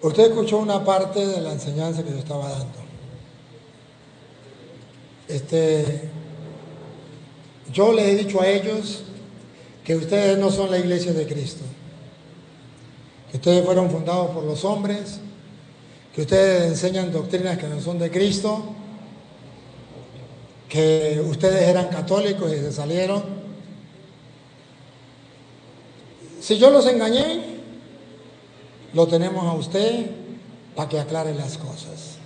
Usted escuchó una parte de la enseñanza que yo estaba dando. Yo les he dicho a ellos que ustedes no son la iglesia de Cristo, que ustedes fueron fundados por los hombres, que ustedes enseñan doctrinas que no son de Cristo, que ustedes eran católicos y se salieron. Si yo los engañé, lo tenemos a usted para que aclare las cosas.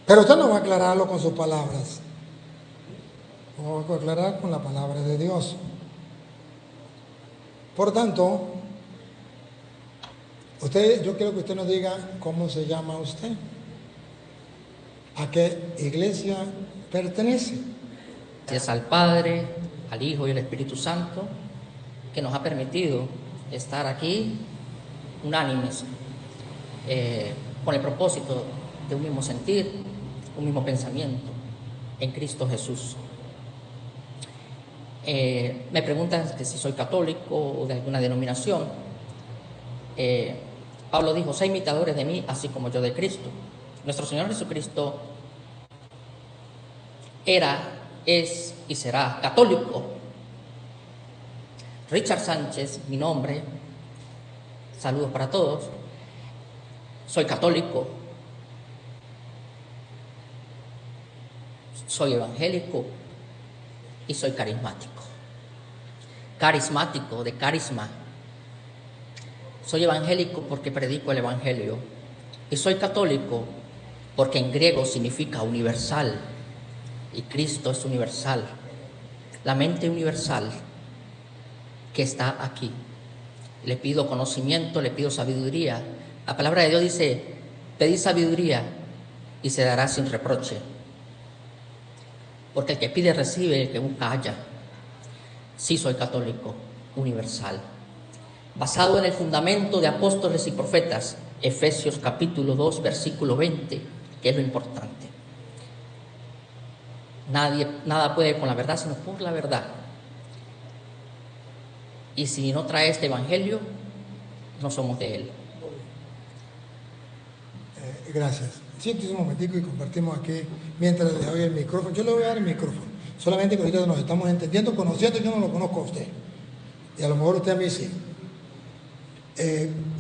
Pero usted no va a aclararlo con sus palabras, lo va a aclarar con la palabra de Dios. Por tanto, yo quiero que usted nos diga cómo se llama usted, a qué iglesia pertenece. Gracias al Padre, al Hijo y al Espíritu Santo, que nos ha permitido estar aquí unánimes, con el propósito de un mismo sentir, un mismo pensamiento en Cristo Jesús. Me preguntan que si soy católico o de alguna denominación. Pablo dijo: sé imitadores de mí, así como yo de Cristo. Nuestro Señor Jesucristo era, es y será católico. Richard Sánchez, mi nombre, saludos para todos, soy católico, soy evangélico y soy carismático. Carismático, de carisma. Soy evangélico porque predico el evangelio y soy católico porque en griego significa universal y Cristo es universal, la mente universal que está aquí. Le pido conocimiento, le pido sabiduría. La palabra de Dios dice: pedid sabiduría y se dará sin reproche, porque el que pide recibe, el que busca halla. Sí, soy católico universal, basado en el fundamento de apóstoles y profetas, Efesios capítulo 2 versículo 20, que es lo importante. Nada puede con la verdad sino por la verdad. Y si no trae este evangelio, no somos de él. Gracias. Siéntese un momentico y compartimos aquí mientras le doy el micrófono. Yo le voy a dar el micrófono, solamente que ahorita nos estamos entendiendo, conociendo. Yo no lo conozco a usted y a lo mejor usted a mí sí.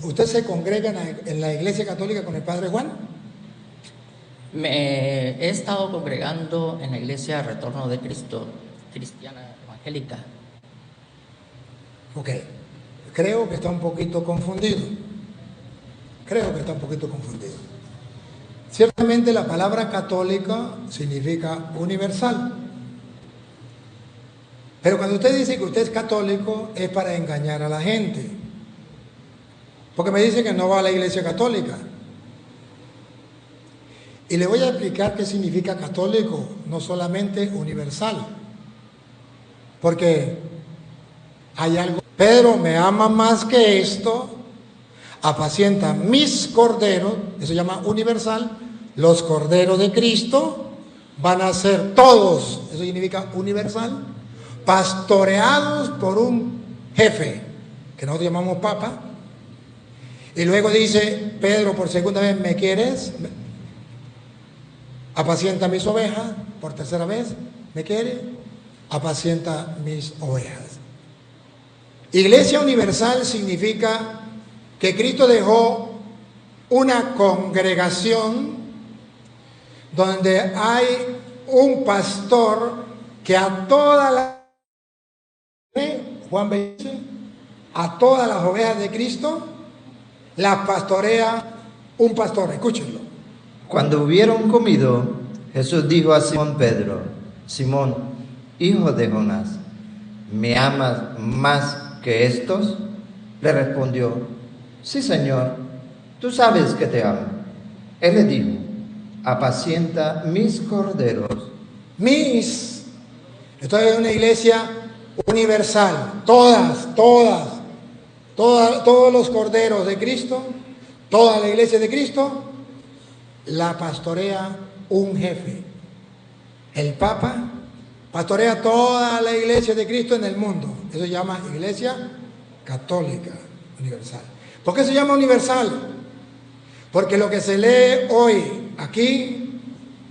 ¿Usted se congrega en la iglesia católica con el Padre Juan? Me he estado congregando en la iglesia Retorno de Cristo, cristiana evangélica. Ok, creo que está un poquito confundido. Ciertamente la palabra católica significa universal. Pero cuando usted dice que usted es católico, es para engañar a la gente. Porque me dice que no va a la iglesia católica. Y le voy a explicar qué significa católico, no solamente universal. Porque hay algo. Pedro me ama más que esto, apacienta mis corderos, eso se llama universal. Los corderos de Cristo van a ser todos, eso significa universal, pastoreados por un jefe, que nosotros llamamos papa. Y luego dice Pedro por segunda vez: ¿me quieres? Apacienta mis ovejas. Por tercera vez: ¿me quiere? Apacienta mis ovejas. Iglesia universal significa que Cristo dejó una congregación donde hay un pastor que a todas las, Juan 20, a todas las ovejas de Cristo las pastorea un pastor. Escúchenlo. Cuando hubieron comido, Jesús dijo a Simón Pedro: Simón, hijo de Jonás, ¿me amas más que estos? Le respondió: sí, Señor, tú sabes que te amo. Él le dijo: apacienta mis corderos. Esto es una iglesia universal. Todos los corderos de Cristo, toda la iglesia de Cristo, la pastorea un jefe. El Papa pastorea toda la iglesia de Cristo en el mundo. Eso se llama iglesia católica universal. ¿Por qué se llama universal? Porque lo que se lee hoy aquí,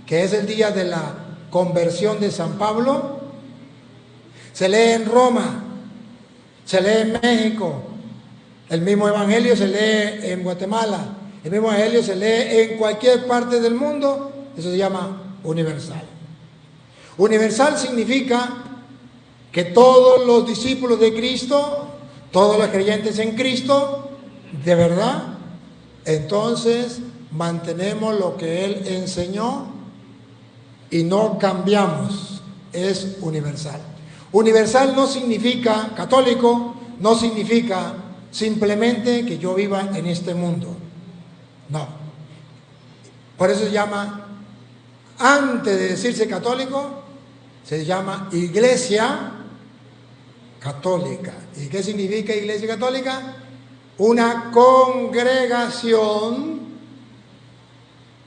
que es el día de la conversión de San Pablo, se lee en Roma, se lee en México, el mismo evangelio se lee en Guatemala, el mismo evangelio se lee en cualquier parte del mundo. Eso se llama universal. Universal significa que todos los discípulos de Cristo, todos los creyentes en Cristo, de verdad, entonces mantenemos lo que Él enseñó y no cambiamos. Es universal. Universal no significa, católico, no significa simplemente que yo viva en este mundo. No. Por eso se llama, antes de decirse católico, se llama Iglesia Católica. ¿Y qué significa Iglesia Católica? Una congregación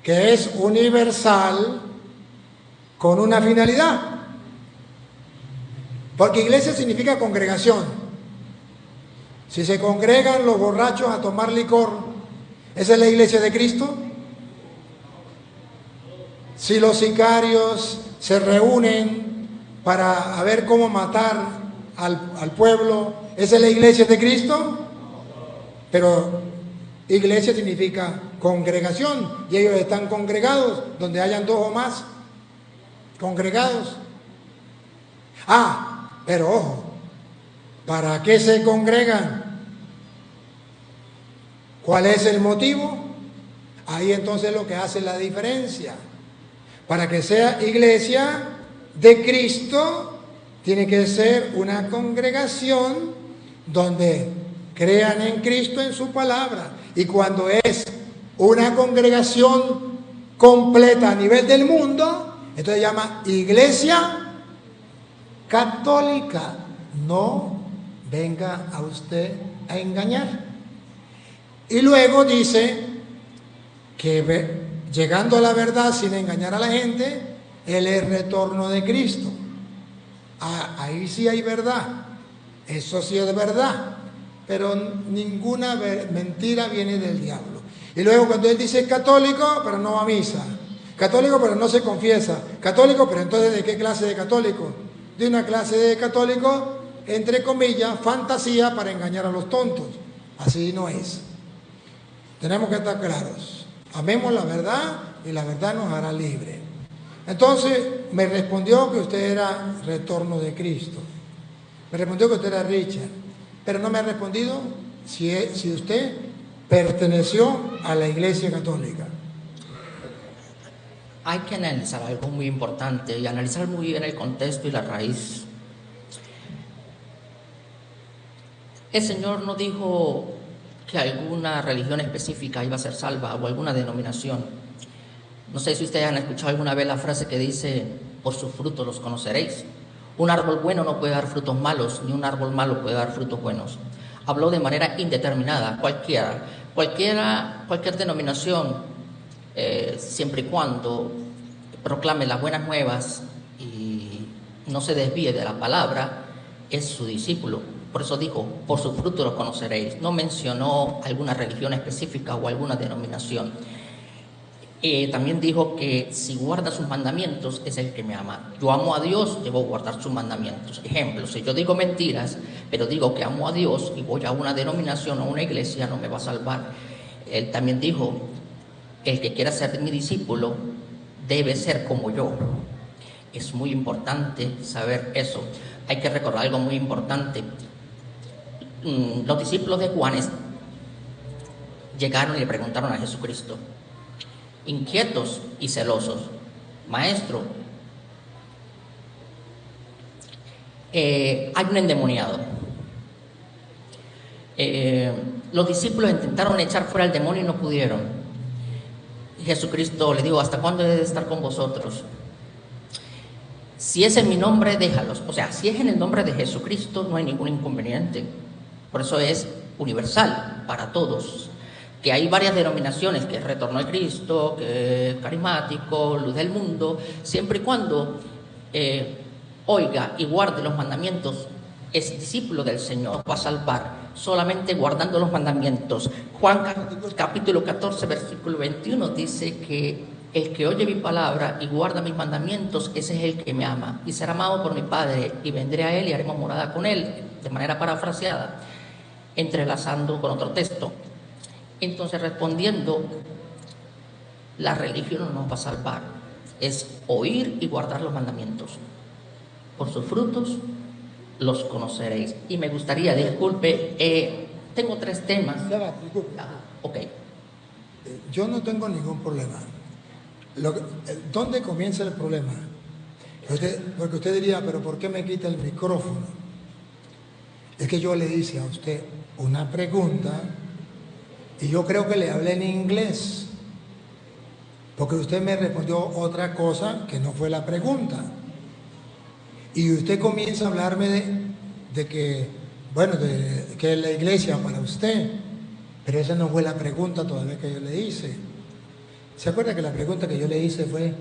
que es universal con una finalidad. Porque iglesia significa congregación. Si se congregan los borrachos a tomar licor, ¿esa es la iglesia de Cristo? Si los sicarios se reúnen para ver cómo matar al pueblo, ¿esa es la iglesia de Cristo? Pero iglesia significa congregación, y ellos están congregados donde hayan dos o más congregados. Pero ojo, ¿para qué se congregan? ¿Cuál es el motivo? Ahí entonces lo que hace la diferencia. Para que sea iglesia de Cristo, tiene que ser una congregación donde crean en Cristo, en su palabra. Y cuando es una congregación completa a nivel del mundo, entonces se llama iglesia católica. No venga a usted a engañar. Y luego dice que llegando a la verdad sin engañar a la gente, es el retorno de Cristo. Ahí sí hay verdad, eso sí es verdad, pero ninguna mentira viene del diablo. Y luego cuando él dice católico, pero no va a misa, católico pero no se confiesa, católico pero entonces ¿de qué clase de católico? De una clase de católico, entre comillas, fantasía para engañar a los tontos. Así no es. Tenemos que estar claros. Amemos la verdad y la verdad nos hará libre. Entonces me respondió que usted era retorno de Cristo. Me respondió que usted era Richard. Pero no me ha respondido si usted perteneció a la Iglesia Católica. Hay que analizar algo muy importante y analizar muy bien el contexto y la raíz. El Señor no dijo que alguna religión específica iba a ser salva o alguna denominación. No sé si ustedes han escuchado alguna vez la frase que dice, por sus frutos los conoceréis. Un árbol bueno no puede dar frutos malos, ni un árbol malo puede dar frutos buenos. Habló de manera indeterminada, cualquier denominación, siempre y cuando proclame las buenas nuevas y no se desvíe de la palabra, es su discípulo. Por eso dijo, por sus frutos los conoceréis. No mencionó alguna religión específica o alguna denominación. También dijo que si guarda sus mandamientos es el que me ama. Yo amo a Dios, debo guardar sus mandamientos. Ejemplo, si yo digo mentiras, pero digo que amo a Dios y voy a una denominación o una iglesia, no me va a salvar. Él también dijo, el que quiera ser mi discípulo debe ser como yo. Es muy importante saber eso. Hay que recordar algo muy importante. Los discípulos de Juan llegaron y le preguntaron a Jesucristo, inquietos y celosos, Maestro, hay un endemoniado. Los discípulos intentaron echar fuera al demonio y no pudieron. Y Jesucristo le dijo, ¿hasta cuándo he de estar con vosotros? Si es en mi nombre, déjalos. O sea, si es en el nombre de Jesucristo, no hay ningún inconveniente. Por eso es universal para todos. Que hay varias denominaciones, que es Retorno de Cristo, que es Carismático, Luz del Mundo, siempre y cuando oiga y guarde los mandamientos es discípulo del Señor, va a salvar solamente guardando los mandamientos. Juan capítulo 14, versículo 21 dice que el que oye mi palabra y guarda mis mandamientos, ese es el que me ama. Y será amado por mi Padre, y vendré a él y haremos morada con él, de manera parafraseada, entrelazando con otro texto. Entonces, respondiendo, la religión no nos va a salvar, es oír y guardar los mandamientos. Por sus frutos los conoceréis. Y me gustaría, disculpe, tengo 3 temas. Ya va, disculpe. Ok. Yo no tengo ningún problema. ¿Dónde comienza el problema? Porque usted diría, pero ¿por qué me quita el micrófono? Es que yo le hice a usted una pregunta y yo creo que le hablé en inglés, porque usted me respondió otra cosa que no fue la pregunta. Y usted comienza a hablarme de que, bueno, de que es la iglesia para usted, pero esa no fue la pregunta todavía que yo le hice. ¿Se acuerda que la pregunta que yo le hice fue,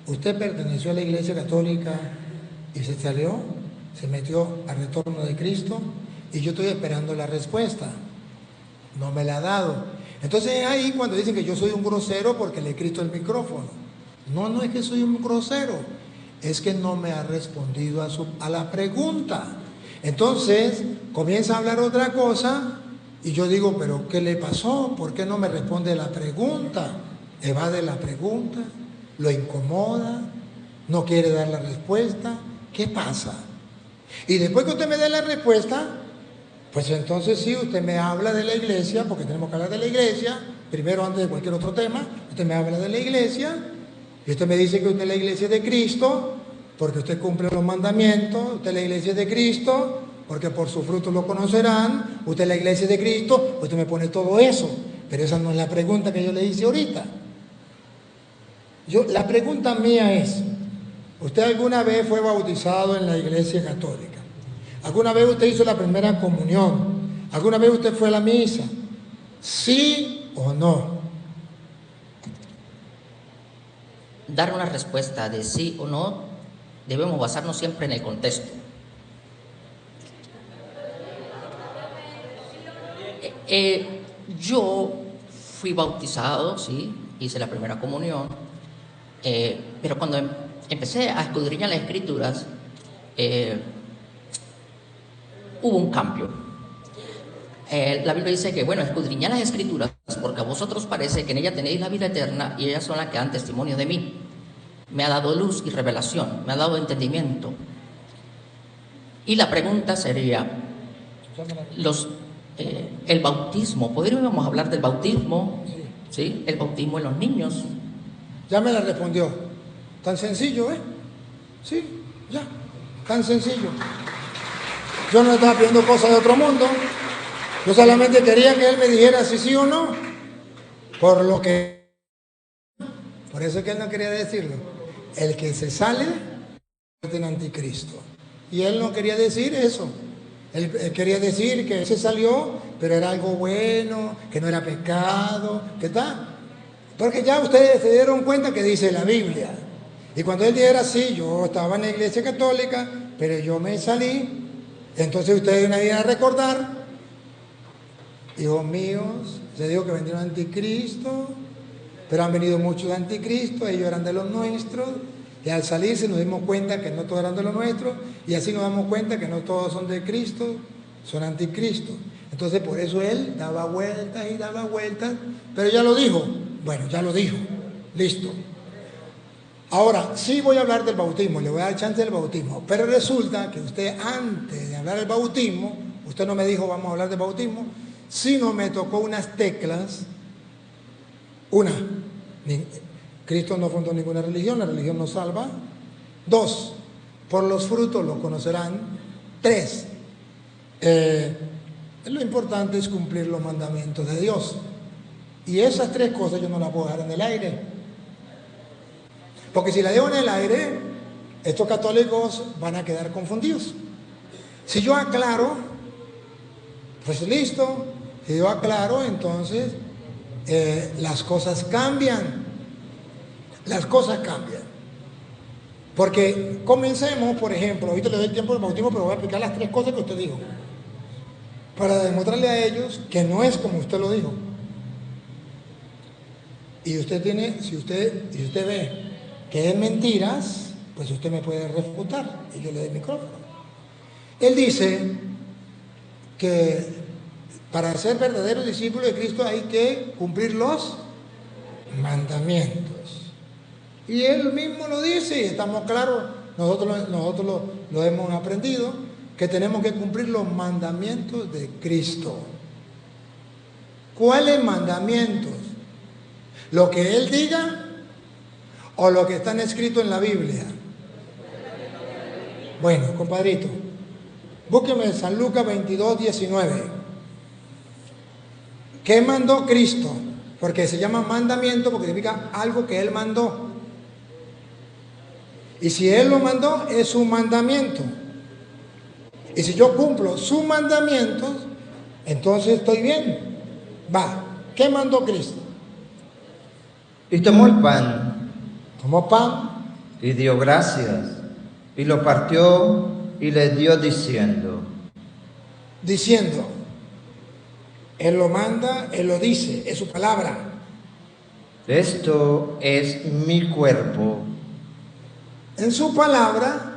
usted perteneció a la iglesia católica y se salió, se metió al retorno de Cristo? Y yo estoy esperando la respuesta. No me la ha dado. Entonces ahí cuando dicen que yo soy un grosero porque le he quito el micrófono. No, no es que soy un grosero, es que no me ha respondido a la pregunta. Entonces comienza a hablar otra cosa y yo digo, pero ¿qué le pasó? ¿Por qué no me responde la pregunta? Evade la pregunta, lo incomoda, no quiere dar la respuesta. ¿Qué pasa? Y después que usted me dé la respuesta, pues entonces sí, usted me habla de la iglesia, porque tenemos que hablar de la iglesia, primero antes de cualquier otro tema. Usted me habla de la iglesia y usted me dice que usted es la iglesia de Cristo, porque usted cumple los mandamientos. Usted es la iglesia de Cristo, porque por sus frutos lo conocerán. Usted es la iglesia de Cristo. Usted me pone todo eso, pero esa no es la pregunta que yo le hice ahorita. La pregunta mía es, ¿usted alguna vez fue bautizado en la iglesia católica? ¿Alguna vez usted hizo la primera comunión? ¿Alguna vez usted fue a la misa? ¿Sí o no? Dar una respuesta de sí o no, debemos basarnos siempre en el contexto. Yo fui bautizado, sí, hice la primera comunión, pero cuando empecé a escudriñar las escrituras, hubo un cambio. La Biblia dice que, bueno, escudriñad las escrituras porque a vosotros parece que en ellas tenéis la vida eterna y ellas son las que dan testimonio de mí. Me ha dado luz y revelación, me ha dado entendimiento. Y la pregunta sería, el bautismo, ¿podríamos hablar del bautismo? ¿Sí? El bautismo en los niños. Ya me la respondió. Tan sencillo, ¿eh? Sí, ya, tan sencillo. Yo no estaba pidiendo cosas de otro mundo. Yo solamente quería que él me dijera si sí o no. Por eso es que él no quería decirlo. El que se sale es el anticristo. Y él no quería decir eso. Él quería decir que se salió, pero era algo bueno, que no era pecado, que tal. Porque ya ustedes se dieron cuenta que dice la Biblia. Y cuando él dijera, sí, yo estaba en la iglesia católica, pero yo me salí, entonces ustedes me iban a recordar, hijos míos, se dijo que vendieron anticristo, pero han venido muchos anticristos, ellos eran de los nuestros, y al salirse nos dimos cuenta que no todos eran de los nuestros, y así nos damos cuenta que no todos son de Cristo, son anticristos. Entonces por eso él daba vueltas y daba vueltas, pero ya lo dijo. Bueno, ya lo dijo, listo. Ahora, sí voy a hablar del bautismo, le voy a dar chance del bautismo, pero resulta que usted antes de hablar del bautismo, usted no me dijo vamos a hablar del bautismo, sino me tocó unas teclas. Una, Cristo no fundó ninguna religión, la religión nos salva. 2, por los frutos lo conocerán. 3, lo importante es cumplir los mandamientos de Dios. Y esas 3 cosas yo no las puedo dejar en el aire. Porque si las dejo en el aire, estos católicos van a quedar confundidos. Si yo aclaro, pues listo. Si yo aclaro, entonces las cosas cambian. Las cosas cambian. Porque comencemos, por ejemplo, ahorita le doy tiempo del bautismo, pero voy a explicar las 3 cosas que usted dijo. Para demostrarle a ellos que no es como usted lo dijo. Y usted tiene, si usted ve que es mentiras, pues usted me puede refutar y yo le doy el micrófono. Él dice que para ser verdadero discípulo de Cristo hay que cumplir los mandamientos. Y él mismo lo dice y estamos claros, nosotros lo hemos aprendido, que tenemos que cumplir los mandamientos de Cristo. ¿Cuáles mandamientos? ¿Lo que Él diga o lo que están escritos en la Biblia? Bueno, compadrito, búsqueme San Lucas 22, 19. ¿Qué mandó Cristo? Porque se llama mandamiento porque significa algo que Él mandó. Y si Él lo mandó, es su mandamiento. Y si yo cumplo sus mandamientos, entonces estoy bien. Va, ¿qué mandó Cristo? Y tomó el pan. Tomó pan. Y dio gracias. Y lo partió y le dio diciendo. Diciendo. Él lo manda, Él lo dice, es su palabra. Esto es mi cuerpo. En su palabra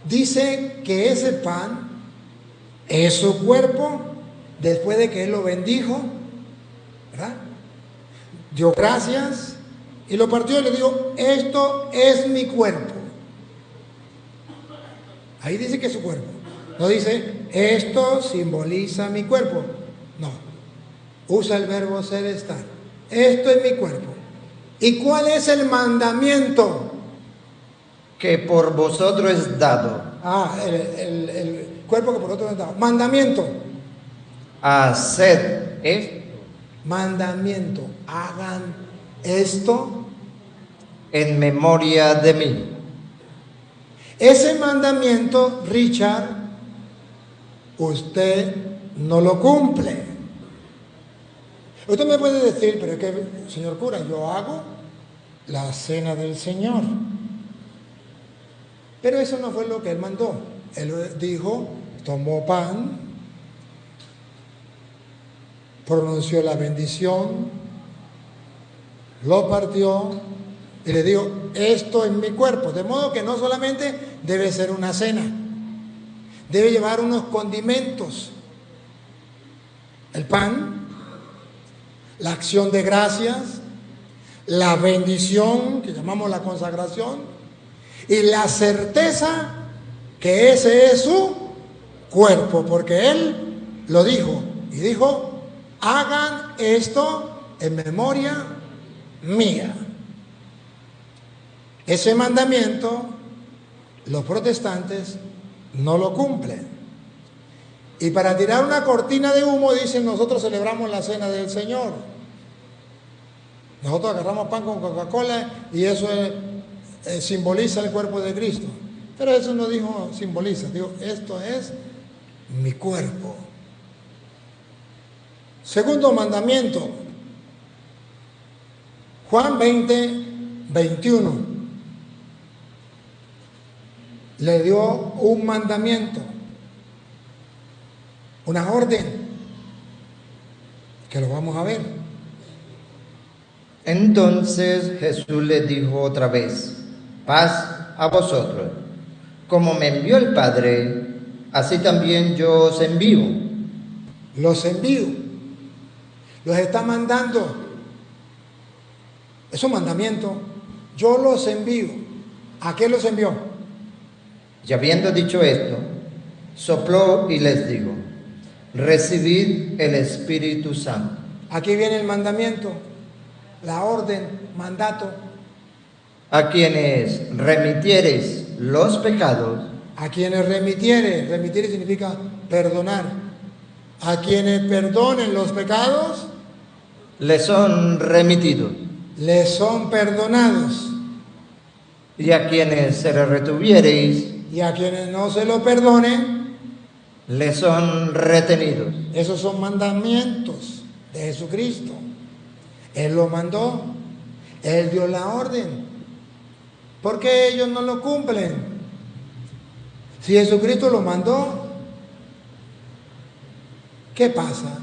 dice que ese pan es su cuerpo después de que Él lo bendijo, ¿verdad? Dio gracias y lo partió y le dijo, esto es mi cuerpo. Ahí dice que es su cuerpo. No dice, esto simboliza mi cuerpo. No. Usa el verbo ser, estar. Esto es mi cuerpo. ¿Y cuál es el mandamiento? Que por vosotros es dado. El cuerpo que por vosotros es dado. Mandamiento. Haced esto. Mandamiento. Hagan esto en memoria de mí. Ese mandamiento, Richard, usted no lo cumple. Usted me puede decir, pero es que, señor cura, yo hago la cena del Señor. Pero eso no fue lo que Él mandó. Él dijo, tomó pan, pronunció la bendición, lo partió y le dijo, esto es mi cuerpo. De modo que no solamente debe ser una cena, debe llevar unos condimentos. El pan, la acción de gracias, la bendición, que llamamos la consagración, y la certeza que ese es su cuerpo, porque Él lo dijo, y dijo, hagan esto en memoria mía. Ese mandamiento los protestantes no lo cumplen. Y para tirar una cortina de humo dicen, nosotros celebramos la cena del Señor. Nosotros agarramos pan con Coca-Cola y eso simboliza el cuerpo de Cristo. Pero eso no dijo simboliza, dijo, esto es mi cuerpo. Segundo mandamiento, Juan 20, 21. Le dio un mandamiento, una orden, que lo vamos a ver. Entonces Jesús le dijo otra vez, paz a vosotros. Como me envió el Padre, así también yo os envío. Los envío, los está mandando. Es un mandamiento. Yo los envío. ¿A qué los envió? Y habiendo dicho esto, sopló y les dijo, recibid el Espíritu Santo. Aquí viene el mandamiento, la orden, mandato. A quienes remitiereis los pecados, A quienes remitir significa perdonar. A quienes perdonen los pecados, les son remitidos. les son perdonados. Y a quienes se le retuviereis, Y a quienes no se lo perdonen, les son retenidos. esos son mandamientos de Jesucristo. Él lo mandó, Él dio la orden. ¿Por qué ellos no lo cumplen? Si Jesucristo lo mandó, ¿qué pasa?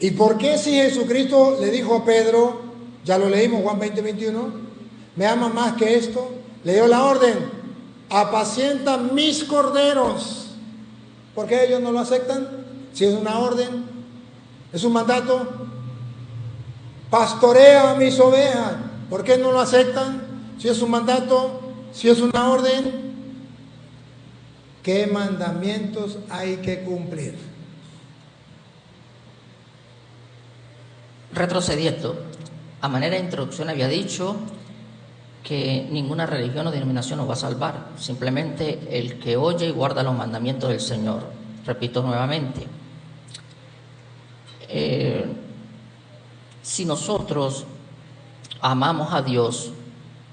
¿Y por qué si Jesucristo le dijo a Pedro, ya lo leímos Juan 20:21, me ama más que esto, le dio la orden, apacienta mis corderos? ¿Por qué ellos no lo aceptan? Si es una orden, es un mandato. Pastorea a mis ovejas. ¿Por qué no lo aceptan? Si es un mandato, si es una orden. ¿Qué mandamientos hay que cumplir? Retrocediendo, a manera de introducción había dicho que ninguna religión o denominación nos va a salvar, simplemente el que oye y guarda los mandamientos del Señor. Repito nuevamente, si nosotros amamos a Dios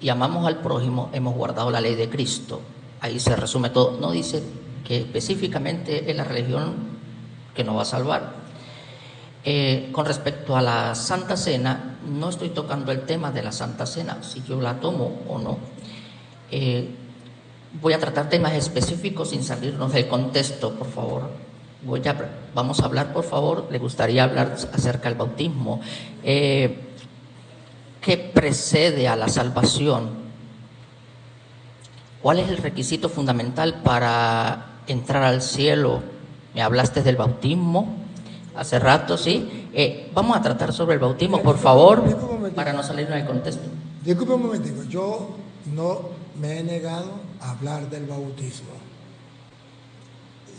y amamos al prójimo, hemos guardado la ley de Cristo. Ahí se resume todo. No dice que específicamente es la religión que nos va a salvar. Con respecto a la Santa Cena, no estoy tocando el tema de la Santa Cena, si yo la tomo o no. Voy a tratar temas específicos sin salirnos del contexto, por favor. Vamos a hablar, por favor, le gustaría hablar acerca del bautismo. ¿Qué precede a la salvación? ¿Cuál es el requisito fundamental para entrar al cielo? Me hablaste del bautismo hace rato, ¿sí? Vamos a tratar sobre el bautismo, por favor, para no salirnos del contexto. Disculpe un momentico, yo no me he negado a hablar del bautismo.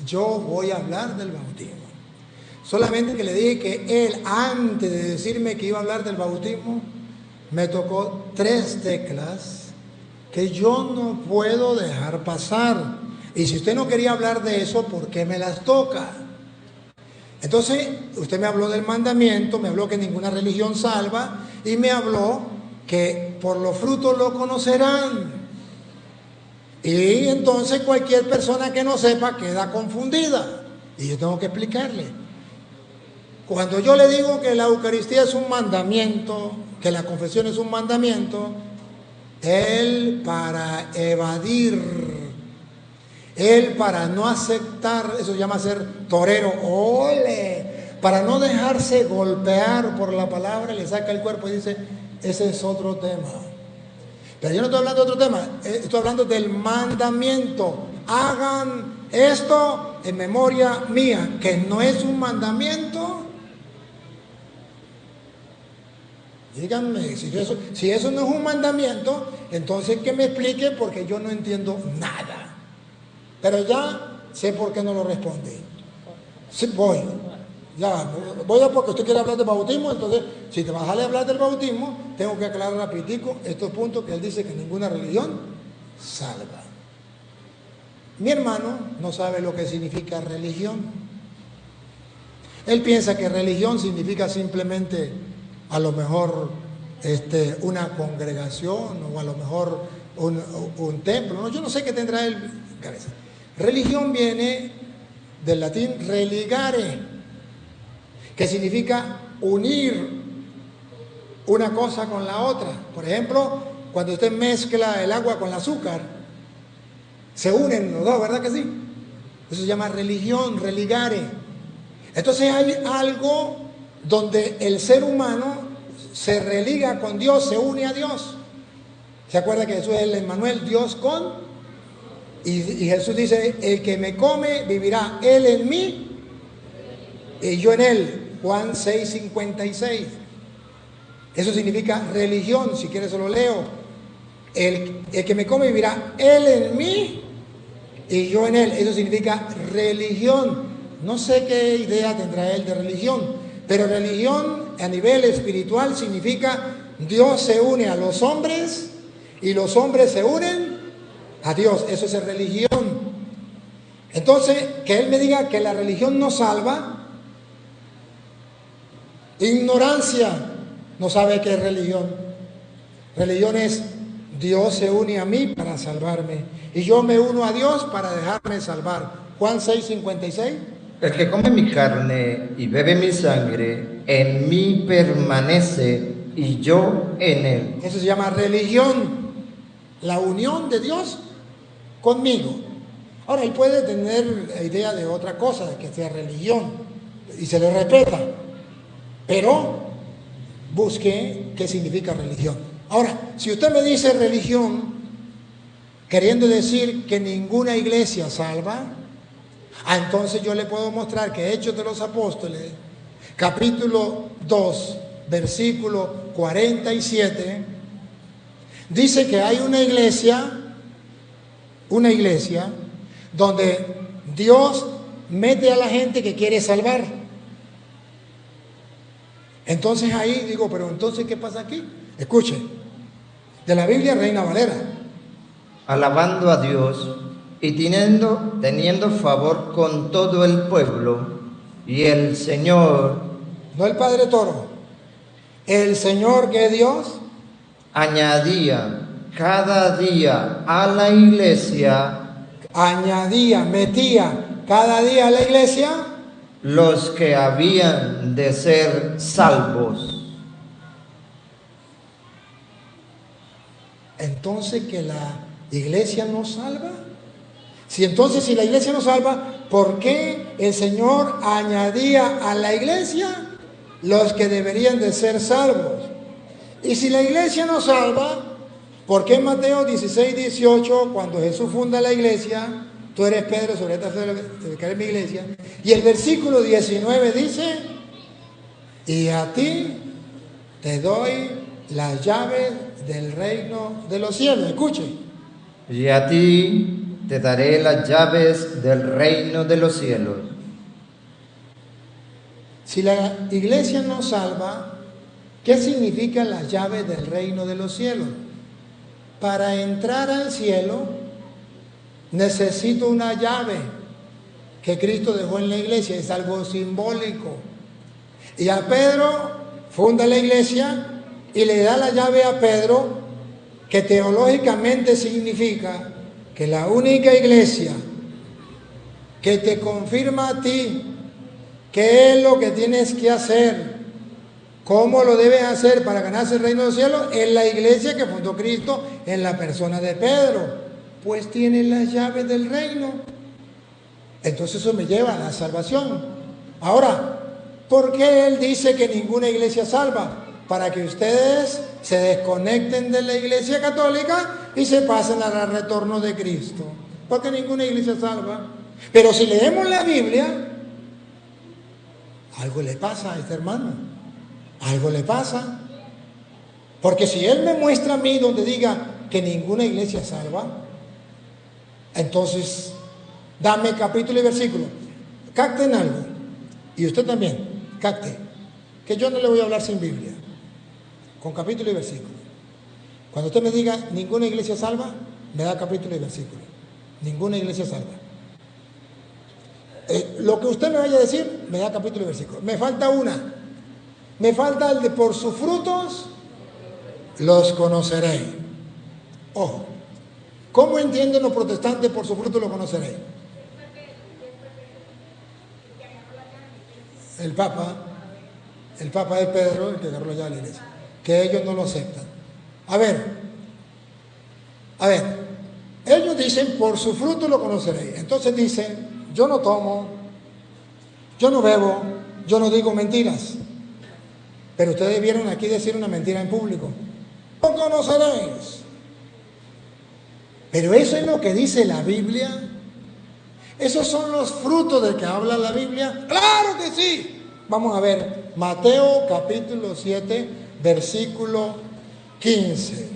Yo voy a hablar del bautismo. Solamente que le dije que él, antes de decirme que iba a hablar del bautismo, me tocó 3 teclas que yo no puedo dejar pasar. Y si usted no quería hablar de eso, ¿por qué me las toca? Entonces, usted me habló del mandamiento, me habló que ninguna religión salva, y me habló que por los frutos lo conocerán. Y entonces cualquier persona que no sepa queda confundida. Y yo tengo que explicarle. Cuando yo le digo que la Eucaristía es un mandamiento, que la confesión es un mandamiento, él para evadir, él para no aceptar, eso se llama ser torero, ¡ole! Para no dejarse golpear por la palabra, le saca el cuerpo y dice, ese es otro tema. Pero yo no estoy hablando de otro tema, estoy hablando del mandamiento. Hagan esto en memoria mía, que no es un mandamiento. Díganme, si eso no es un mandamiento, entonces que me explique porque yo no entiendo nada. Pero ya sé por qué no lo respondí. Sí, voy a porque usted quiere hablar del bautismo, entonces si te vas a hablar del bautismo, tengo que aclarar rapidito estos puntos que él dice que ninguna religión salva. Mi hermano no sabe lo que significa religión. Él piensa que religión significa simplemente a lo mejor una congregación o a lo mejor un templo. ¿No? Yo no sé qué tendrá él en cabeza. Religión viene del latín religare, que significa unir una cosa con la otra. Por ejemplo, cuando usted mezcla el agua con el azúcar, se unen los dos, ¿verdad que sí? Eso se llama religión, religare. Entonces hay algo donde el ser humano se religa con Dios, se une a Dios. ¿Se acuerda que Jesús es el Emmanuel, Dios con? Y Jesús dice, el que me come vivirá él en mí y yo en él. Juan 6:56. Eso significa religión, si quieres se lo leo. El que me come vivirá él en mí y yo en él. Eso significa religión. No sé qué idea tendrá él de religión, pero religión a nivel espiritual significa Dios se une a los hombres y los hombres se unen a Dios. Eso es religión. Entonces, que él me diga que la religión no salva, ignorancia, no sabe qué es religión. Religión es Dios se une a mí para salvarme y yo me uno a Dios para dejarme salvar. Juan 6:56. El que come mi carne y bebe mi sangre, en mí permanece y yo en él. Eso se llama religión, la unión de Dios conmigo. Ahora, él puede tener la idea de otra cosa, que sea religión, y se le respeta, pero busque qué significa religión. Ahora, si usted me dice religión, queriendo decir que ninguna iglesia salva, entonces yo le puedo mostrar que Hechos de los Apóstoles, capítulo 2, versículo 47, dice que hay una iglesia donde Dios mete a la gente que quiere salvar. Entonces ahí digo, pero entonces ¿qué pasa aquí? Escuche, de la Biblia Reina Valera. Alabando a Dios y teniendo favor con todo el pueblo, y el Señor, No el Padre Toro, el Señor que es Dios, añadía cada día a la iglesia metía cada día a la iglesia los que habían de ser salvos. Entonces, que la iglesia no salva. Si la iglesia no salva, ¿por qué el Señor añadía a la iglesia los que deberían de ser salvos? Y si la iglesia no salva, ¿por qué en Mateo 16, 18, cuando Jesús funda la iglesia, tú eres Pedro, sobre esta es mi iglesia, y el versículo 19 dice, y a ti te doy las llaves del reino de los cielos? Escuche. Y a ti te daré las llaves del reino de los cielos. Si la iglesia no salva, ¿qué significan las llaves del reino de los cielos? Para entrar al cielo necesito una llave que Cristo dejó en la iglesia, es algo simbólico. Y a Pedro funda la iglesia y le da la llave a Pedro, que teológicamente significa que la única iglesia que te confirma a ti qué es lo que tienes que hacer, cómo lo debes hacer para ganarse el reino de los cielos, es la iglesia que fundó Cristo en la persona de Pedro, pues tiene las llaves del reino. Entonces eso me lleva a la salvación. Ahora, ¿por qué él dice que ninguna iglesia salva? Para que ustedes se desconecten de la iglesia católica y se pasen al retorno de Cristo, porque ninguna iglesia salva. Pero si leemos la Biblia, algo le pasa a este hermano, algo le pasa, porque si él me muestra a mí donde diga que ninguna iglesia salva, entonces dame capítulo y versículo. Capten algo, y usted también capte, que yo no le voy a hablar sin Biblia, con capítulo y versículo. Cuando usted me diga ninguna iglesia salva, me da capítulo y versículo. Ninguna iglesia salva. Lo que usted me vaya a decir, me da capítulo y versículo. Me falta una. Me falta el de por sus frutos los conoceréis. Ojo. ¿Cómo entienden los protestantes por sus frutos los conoceréis? El Papa es Pedro, el que agarró la llave de la iglesia, que ellos no lo aceptan. A ver, ellos dicen, por su fruto lo conoceréis. Entonces dicen, yo no tomo, yo no bebo, yo no digo mentiras. Pero ustedes vieron aquí decir una mentira en público. Lo conoceréis. Pero eso es lo que dice la Biblia. ¿Esos son los frutos de que habla la Biblia? ¡Claro que sí! Vamos a ver, Mateo capítulo 7, versículo 15.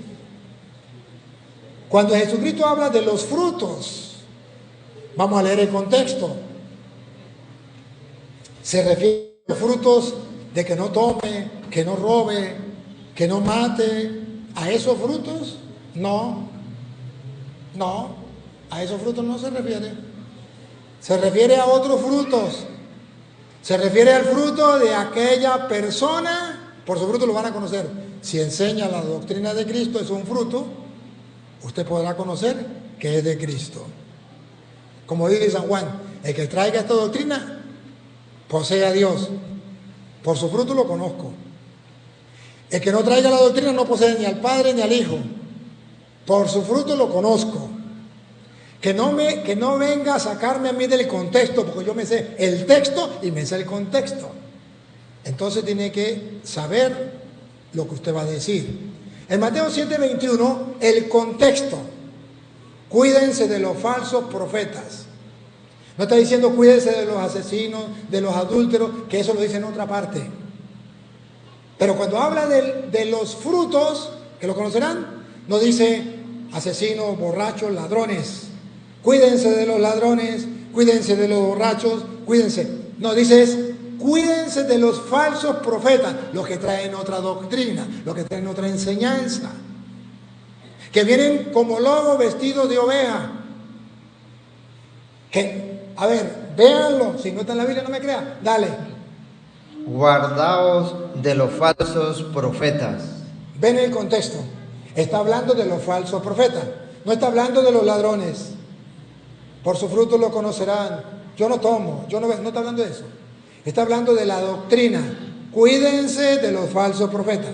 Cuando Jesucristo habla de los frutos, vamos a leer el contexto. Se refiere a los frutos de que no tome, que no robe, que no mate. ¿A esos frutos? No, a esos frutos no se refiere. Se refiere a otros frutos. Se refiere al fruto de aquella persona, por su fruto lo van a conocer. Si enseña la doctrina de Cristo, es un fruto, usted podrá conocer que es de Cristo. Como dice San Juan, el que traiga esta doctrina posee a Dios. Por su fruto lo conozco. El que no traiga la doctrina no posee ni al Padre ni al Hijo. Por su fruto lo conozco. Que no venga a sacarme a mí del contexto, porque yo me sé el texto y me sé el contexto. Entonces tiene que saber lo que usted va a decir. En Mateo 7:21, el contexto. Cuídense de los falsos profetas. No está diciendo cuídense de los asesinos, de los adúlteros, que eso lo dice en otra parte. Pero cuando habla de los frutos, que lo conocerán, no dice asesinos, borrachos, ladrones. Cuídense de los ladrones, cuídense de los borrachos, cuídense. No, dice cuídense de los falsos profetas, los que traen otra doctrina, los que traen otra enseñanza, que vienen como lobos vestidos de oveja. Que, a ver, véanlo, si no está en la Biblia no me crea, dale. Guardaos de los falsos profetas. Ven el contexto. Está hablando de los falsos profetas. No está hablando de los ladrones. Por su fruto lo conocerán. Yo no tomo. No está hablando de eso. Está hablando de la doctrina. Cuídense de los falsos profetas.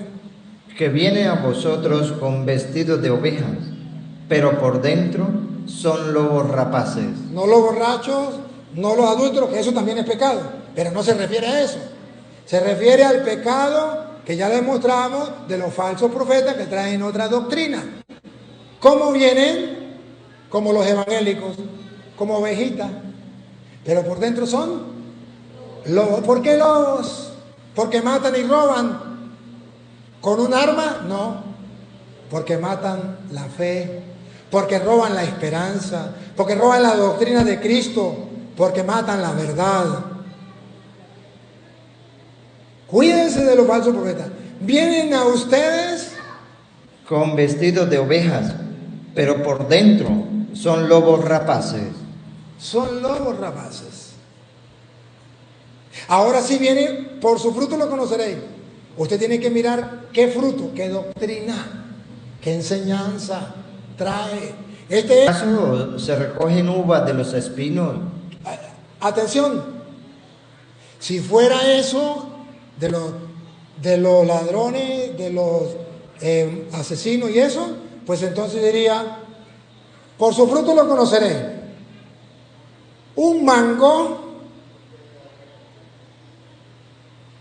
Que vienen a vosotros con vestidos de ovejas, pero por dentro son lobos rapaces. No los borrachos, no los adúlteros, que eso también es pecado. Pero no se refiere a eso. Se refiere al pecado que ya demostramos de los falsos profetas que traen otra doctrina. ¿Cómo vienen? Como los evangélicos, como ovejitas, pero por dentro son lobos. ¿Por qué lobos? ¿Porque matan y roban? ¿Con un arma? No, porque matan la fe, porque roban la esperanza, porque roban la doctrina de Cristo, porque matan la verdad. Cuídense de los falsos profetas. Vienen a ustedes con vestidos de ovejas, pero por dentro son lobos rapaces. Son lobos rapaces. Ahora sí viene, por su fruto lo conoceréis. Usted tiene que mirar qué fruto, qué doctrina, qué enseñanza trae. ¿Acaso se recogen uvas de los espinos? Atención, si fuera eso de los ladrones, de los asesinos y eso, pues entonces diría, por su fruto lo conoceré. Un mango,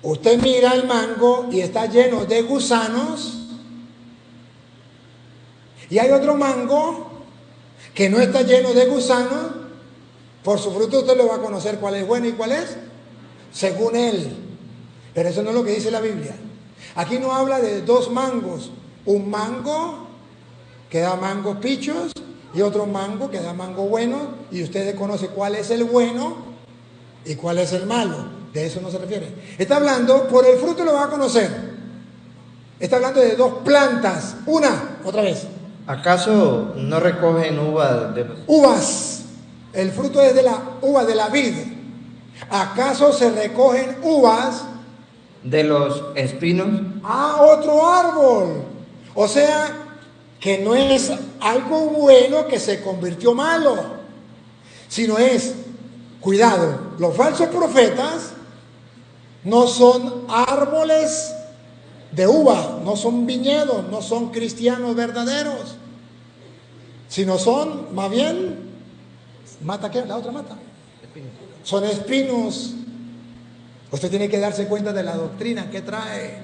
usted mira el mango y está lleno de gusanos, y hay otro mango que no está lleno de gusanos. Por su fruto usted lo va a conocer cuál es bueno y cuál es según él. Pero eso no es lo que dice la Biblia. Aquí no habla de dos mangos. Un mango que da mangos pichos y otro mango que da mango bueno, y usted conoce cuál es el bueno y cuál es el malo. De eso no se refiere. Está hablando, por el fruto lo va a conocer. Está hablando de dos plantas. Otra vez. ¿Acaso no recogen uvas de los... Uvas. El fruto es de la uva de la vid. ¿Acaso se recogen uvas de los espinos? Otro árbol. O sea, que no es algo bueno que se convirtió malo, sino es, cuidado, los falsos profetas no son árboles de uva, no son viñedos, no son cristianos verdaderos, sino son, más bien, ¿mata qué? La otra mata. Son espinos. Usted tiene que darse cuenta de la doctrina que trae.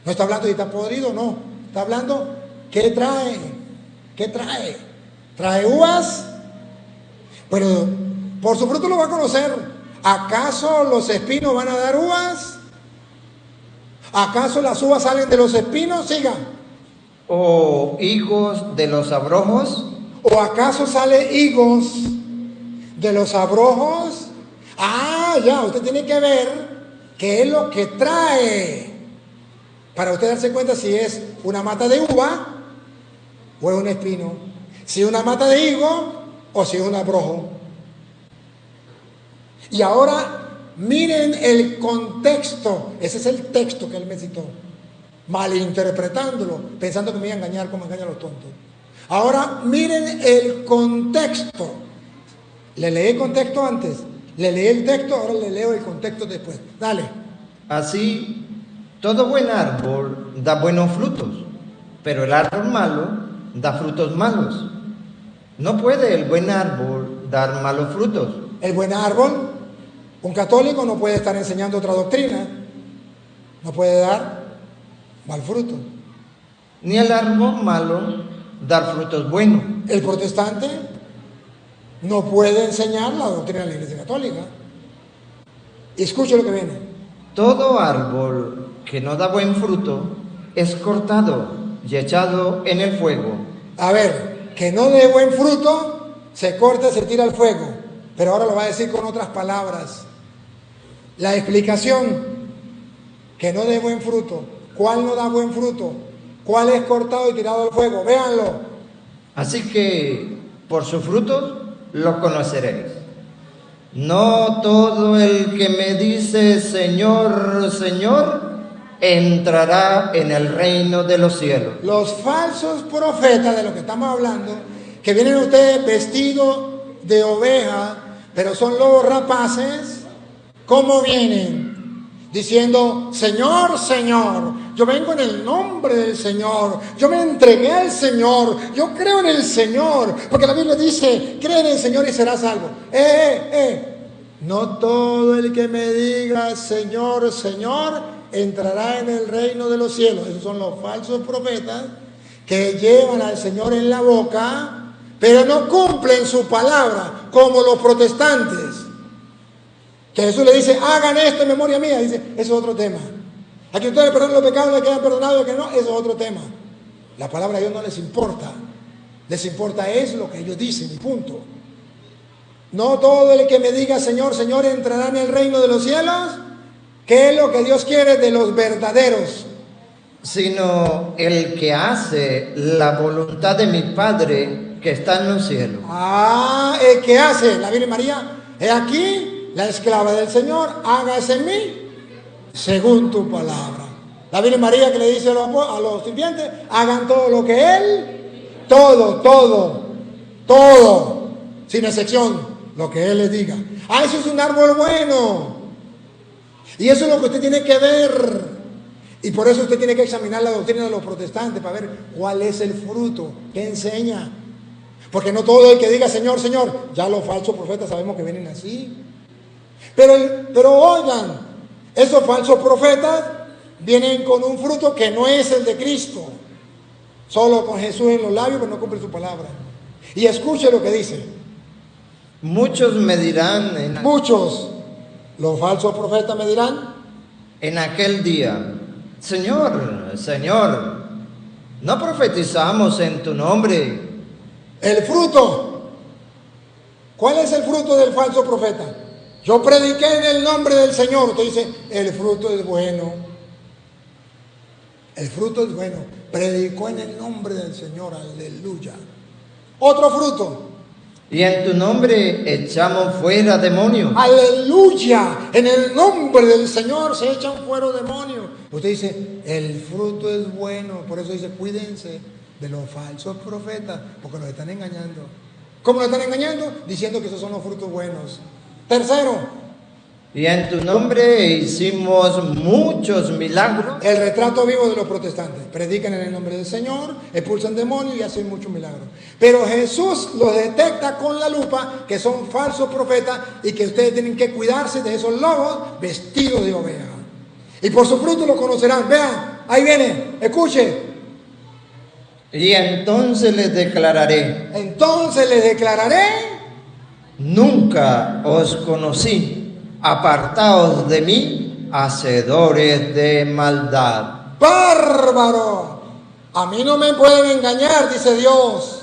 No está hablando de está podrido, no. Está hablando qué trae. ¿Qué trae? ¿Trae uvas? Pero por su fruto lo va a conocer. ¿Acaso los espinos van a dar uvas? ¿Acaso las uvas salen de los espinos? Siga. ¿O higos de los abrojos? ¿O acaso sale higos de los abrojos? Ya, usted tiene que ver qué es lo que trae para usted darse cuenta si es una mata de uva o es un espino, si es una mata de higo o si es un abrojo. Y ahora miren el contexto. Ese es el texto que él me citó, malinterpretándolo, pensando que me iba a engañar como engañan los tontos. Ahora miren el contexto. Le leí el contexto antes, le leí el texto, ahora le leo el contexto después. Dale. Así Todo buen árbol da buenos frutos, pero el árbol malo da frutos malos. No puede el buen árbol dar malos frutos. El buen árbol, un católico no puede estar enseñando otra doctrina, no puede dar mal fruto. Ni el árbol malo dar frutos buenos. El protestante no puede enseñar la doctrina de la Iglesia Católica. Escuche lo que viene. Todo árbol que no da buen fruto es cortado y echado en el fuego. A ver, que no dé buen fruto, se corta, se tira al fuego. Pero ahora lo va a decir con otras palabras. La explicación, que no dé buen fruto. ¿Cuál no da buen fruto? ¿Cuál es cortado y tirado al fuego? Véanlo. Así que por sus frutos lo conoceréis. No todo el que me dice Señor, Señor, entrará en el reino de los cielos. Los falsos profetas de los que estamos hablando, que vienen ustedes vestidos de oveja, pero son lobos rapaces, ¿cómo vienen? Diciendo, Señor, Señor, yo vengo en el nombre del Señor, yo me entregué al Señor, yo creo en el Señor, porque la Biblia dice, cree en el Señor y serás salvo. No todo el que me diga, Señor, Señor, entrará en el reino de los cielos. Esos son los falsos profetas que llevan al Señor en la boca, pero no cumplen su palabra, como los protestantes. Que Jesús le dice, hagan esto en memoria mía. Dice, eso es otro tema. A que ustedes perdonen los pecados, le quedan perdonados, a que no, eso es otro tema. La palabra de Dios no les importa. Les importa es lo que ellos dicen y punto. No todo el que me diga Señor, Señor entrará en el reino de los cielos. ¿Qué es lo que Dios quiere de los verdaderos? Sino el que hace la voluntad de mi Padre que está en los cielos. El que hace, la Virgen María, he aquí la esclava del Señor, hágase en mí según tu palabra. La Virgen María que le dice a los sirvientes, hagan todo lo que Él, todo, sin excepción, lo que Él les diga. Eso es un árbol bueno. Y eso es lo que usted tiene que ver. Y por eso usted tiene que examinar la doctrina de los protestantes para ver cuál es el fruto, qué enseña. Porque no todo el que diga Señor, Señor, ya los falsos profetas sabemos que vienen así. Pero oigan, esos falsos profetas vienen con un fruto que no es el de Cristo. Solo con Jesús en los labios, pero no cumple su palabra. Y escuche lo que dice. Muchos me dirán, Muchos, los falsos profetas me dirán, en aquel día, Señor, Señor, ¿no profetizamos en tu nombre? el fruto. ¿Cuál es el fruto del falso profeta? Yo prediqué en el nombre del Señor. Usted dice, el fruto es bueno. El fruto es bueno. Predicó en el nombre del Señor. Aleluya. Otro fruto. Y en tu nombre echamos fuera demonios. Aleluya. En el nombre del Señor se echan fuera demonios. Usted dice, el fruto es bueno. Por eso dice, cuídense de los falsos profetas, porque los están engañando. ¿Cómo los están engañando? Diciendo que esos son los frutos buenos. Tercero, Y en tu nombre hicimos muchos milagros. el retrato vivo de los protestantes. Predican en el nombre del Señor, expulsan demonios y hacen muchos milagros. Pero Jesús los detecta con la lupa que son falsos profetas y que ustedes tienen que cuidarse de esos lobos vestidos de oveja. Y por su fruto lo conocerán. Vean, ahí viene, escuche. Y entonces les declararé, Entonces les declararé, nunca os conocí, apartaos de mí, hacedores de maldad. bárbaro. A mí no me pueden engañar, dice Dios.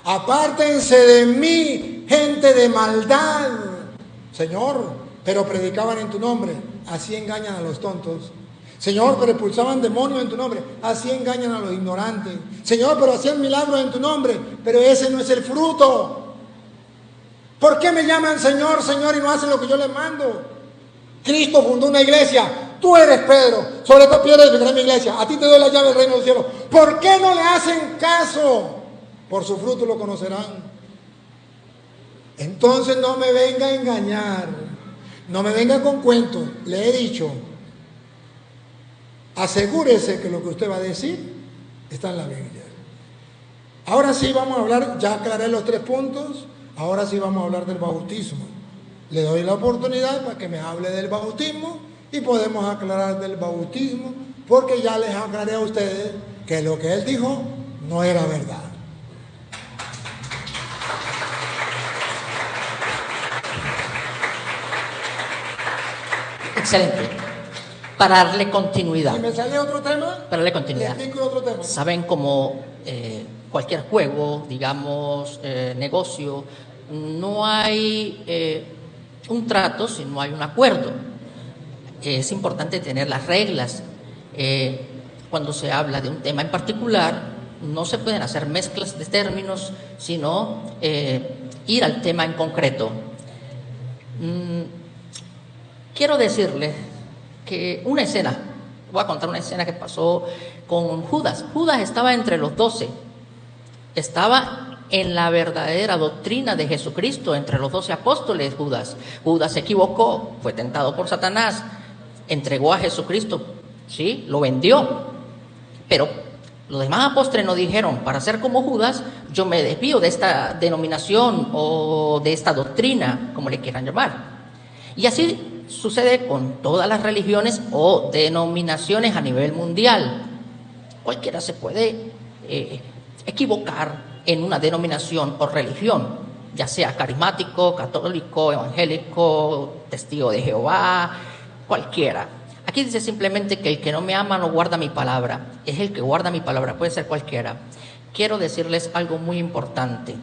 Apártense de mí, gente de maldad. Señor, pero predicaban en tu nombre. Así engañan a los tontos. Señor, pero expulsaban demonios en tu nombre. Así engañan a los ignorantes. Señor, pero hacían milagros en tu nombre. Pero ese no es el fruto. ¿Por qué me llaman Señor, Señor y no hacen lo que yo les mando? Cristo fundó una iglesia. Tú eres Pedro. Sobre esta piedra edificaré mi iglesia. A ti te doy la llave del reino del cielo. ¿Por qué no le hacen caso? Por su fruto lo conocerán. Entonces no me venga a engañar. No me venga con cuentos. Le he dicho. asegúrese que lo que usted va a decir está en la Biblia. Ahora sí vamos a hablar, ya aclaré los 3 puntos, ahora sí vamos a hablar del bautismo. Le doy la oportunidad para que me hable del bautismo y podemos aclarar del bautismo, porque ya les aclaré a ustedes que lo que él dijo no era verdad. Excelente. Para darle continuidad. Si me sale otro tema, Para darle continuidad. le explico otro tema. Saben, como cualquier juego, digamos, negocio, no hay un trato si no hay un acuerdo. Es importante tener las reglas. Cuando se habla de un tema en particular, no se pueden hacer mezclas de términos, sino ir al tema en concreto. Quiero decirles que voy a contar una escena que pasó con Judas. Judas estaba entre los 12, estaba en la verdadera doctrina de Jesucristo, entre los 12 apóstoles. Judas se equivocó, fue tentado por Satanás, entregó a Jesucristo, ¿sí? Lo vendió, pero los demás apóstoles no dijeron: para ser como Judas, yo me desvío de esta denominación o de esta doctrina, como le quieran llamar. Y así sucede con todas las religiones o denominaciones a nivel mundial. Cualquiera se puede equivocar en una denominación o religión, ya sea carismático, católico, evangélico, testigo de Jehová, cualquiera. Aquí dice simplemente que el que no me ama no guarda mi palabra. Es el que guarda mi palabra, puede ser cualquiera. Quiero decirles algo muy importante.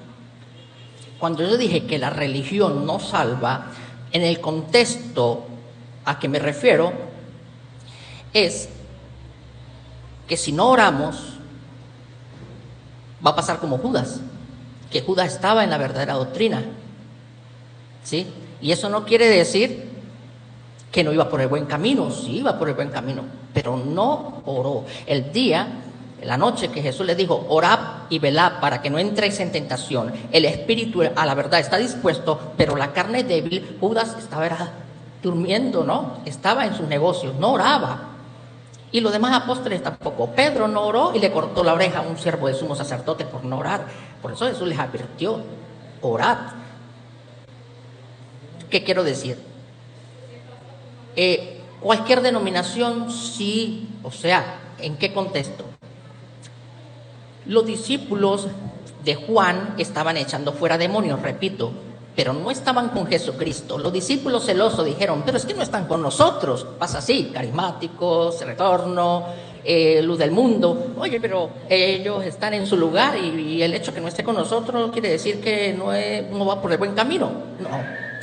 Cuando yo dije que la religión no salva, en el contexto a que me refiero es que si no oramos, va a pasar como Judas, que Judas estaba en la verdadera doctrina, ¿sí? Y eso no quiere decir que no iba por el buen camino. Sí iba por el buen camino, pero no oró. La noche que Jesús le dijo: orad y velad para que no entréis en tentación. El espíritu a la verdad está dispuesto, pero la carne es débil. Judas estaba durmiendo, ¿no? Estaba en sus negocios, no oraba. Y los demás apóstoles tampoco. Pedro no oró y le cortó la oreja a un siervo del sumo sacerdote por no orar. Por eso Jesús les advirtió: orad. ¿Qué quiero decir? Cualquier denominación, sí, o sea, ¿en qué contexto? Los discípulos de Juan estaban echando fuera demonios, repito, pero no estaban con Jesucristo. Los discípulos celosos dijeron: pero es que no están con nosotros. Pasa así, carismáticos, retorno, luz del mundo. Oye, pero ellos están en su lugar y el hecho que no esté con nosotros quiere decir que no va por el buen camino.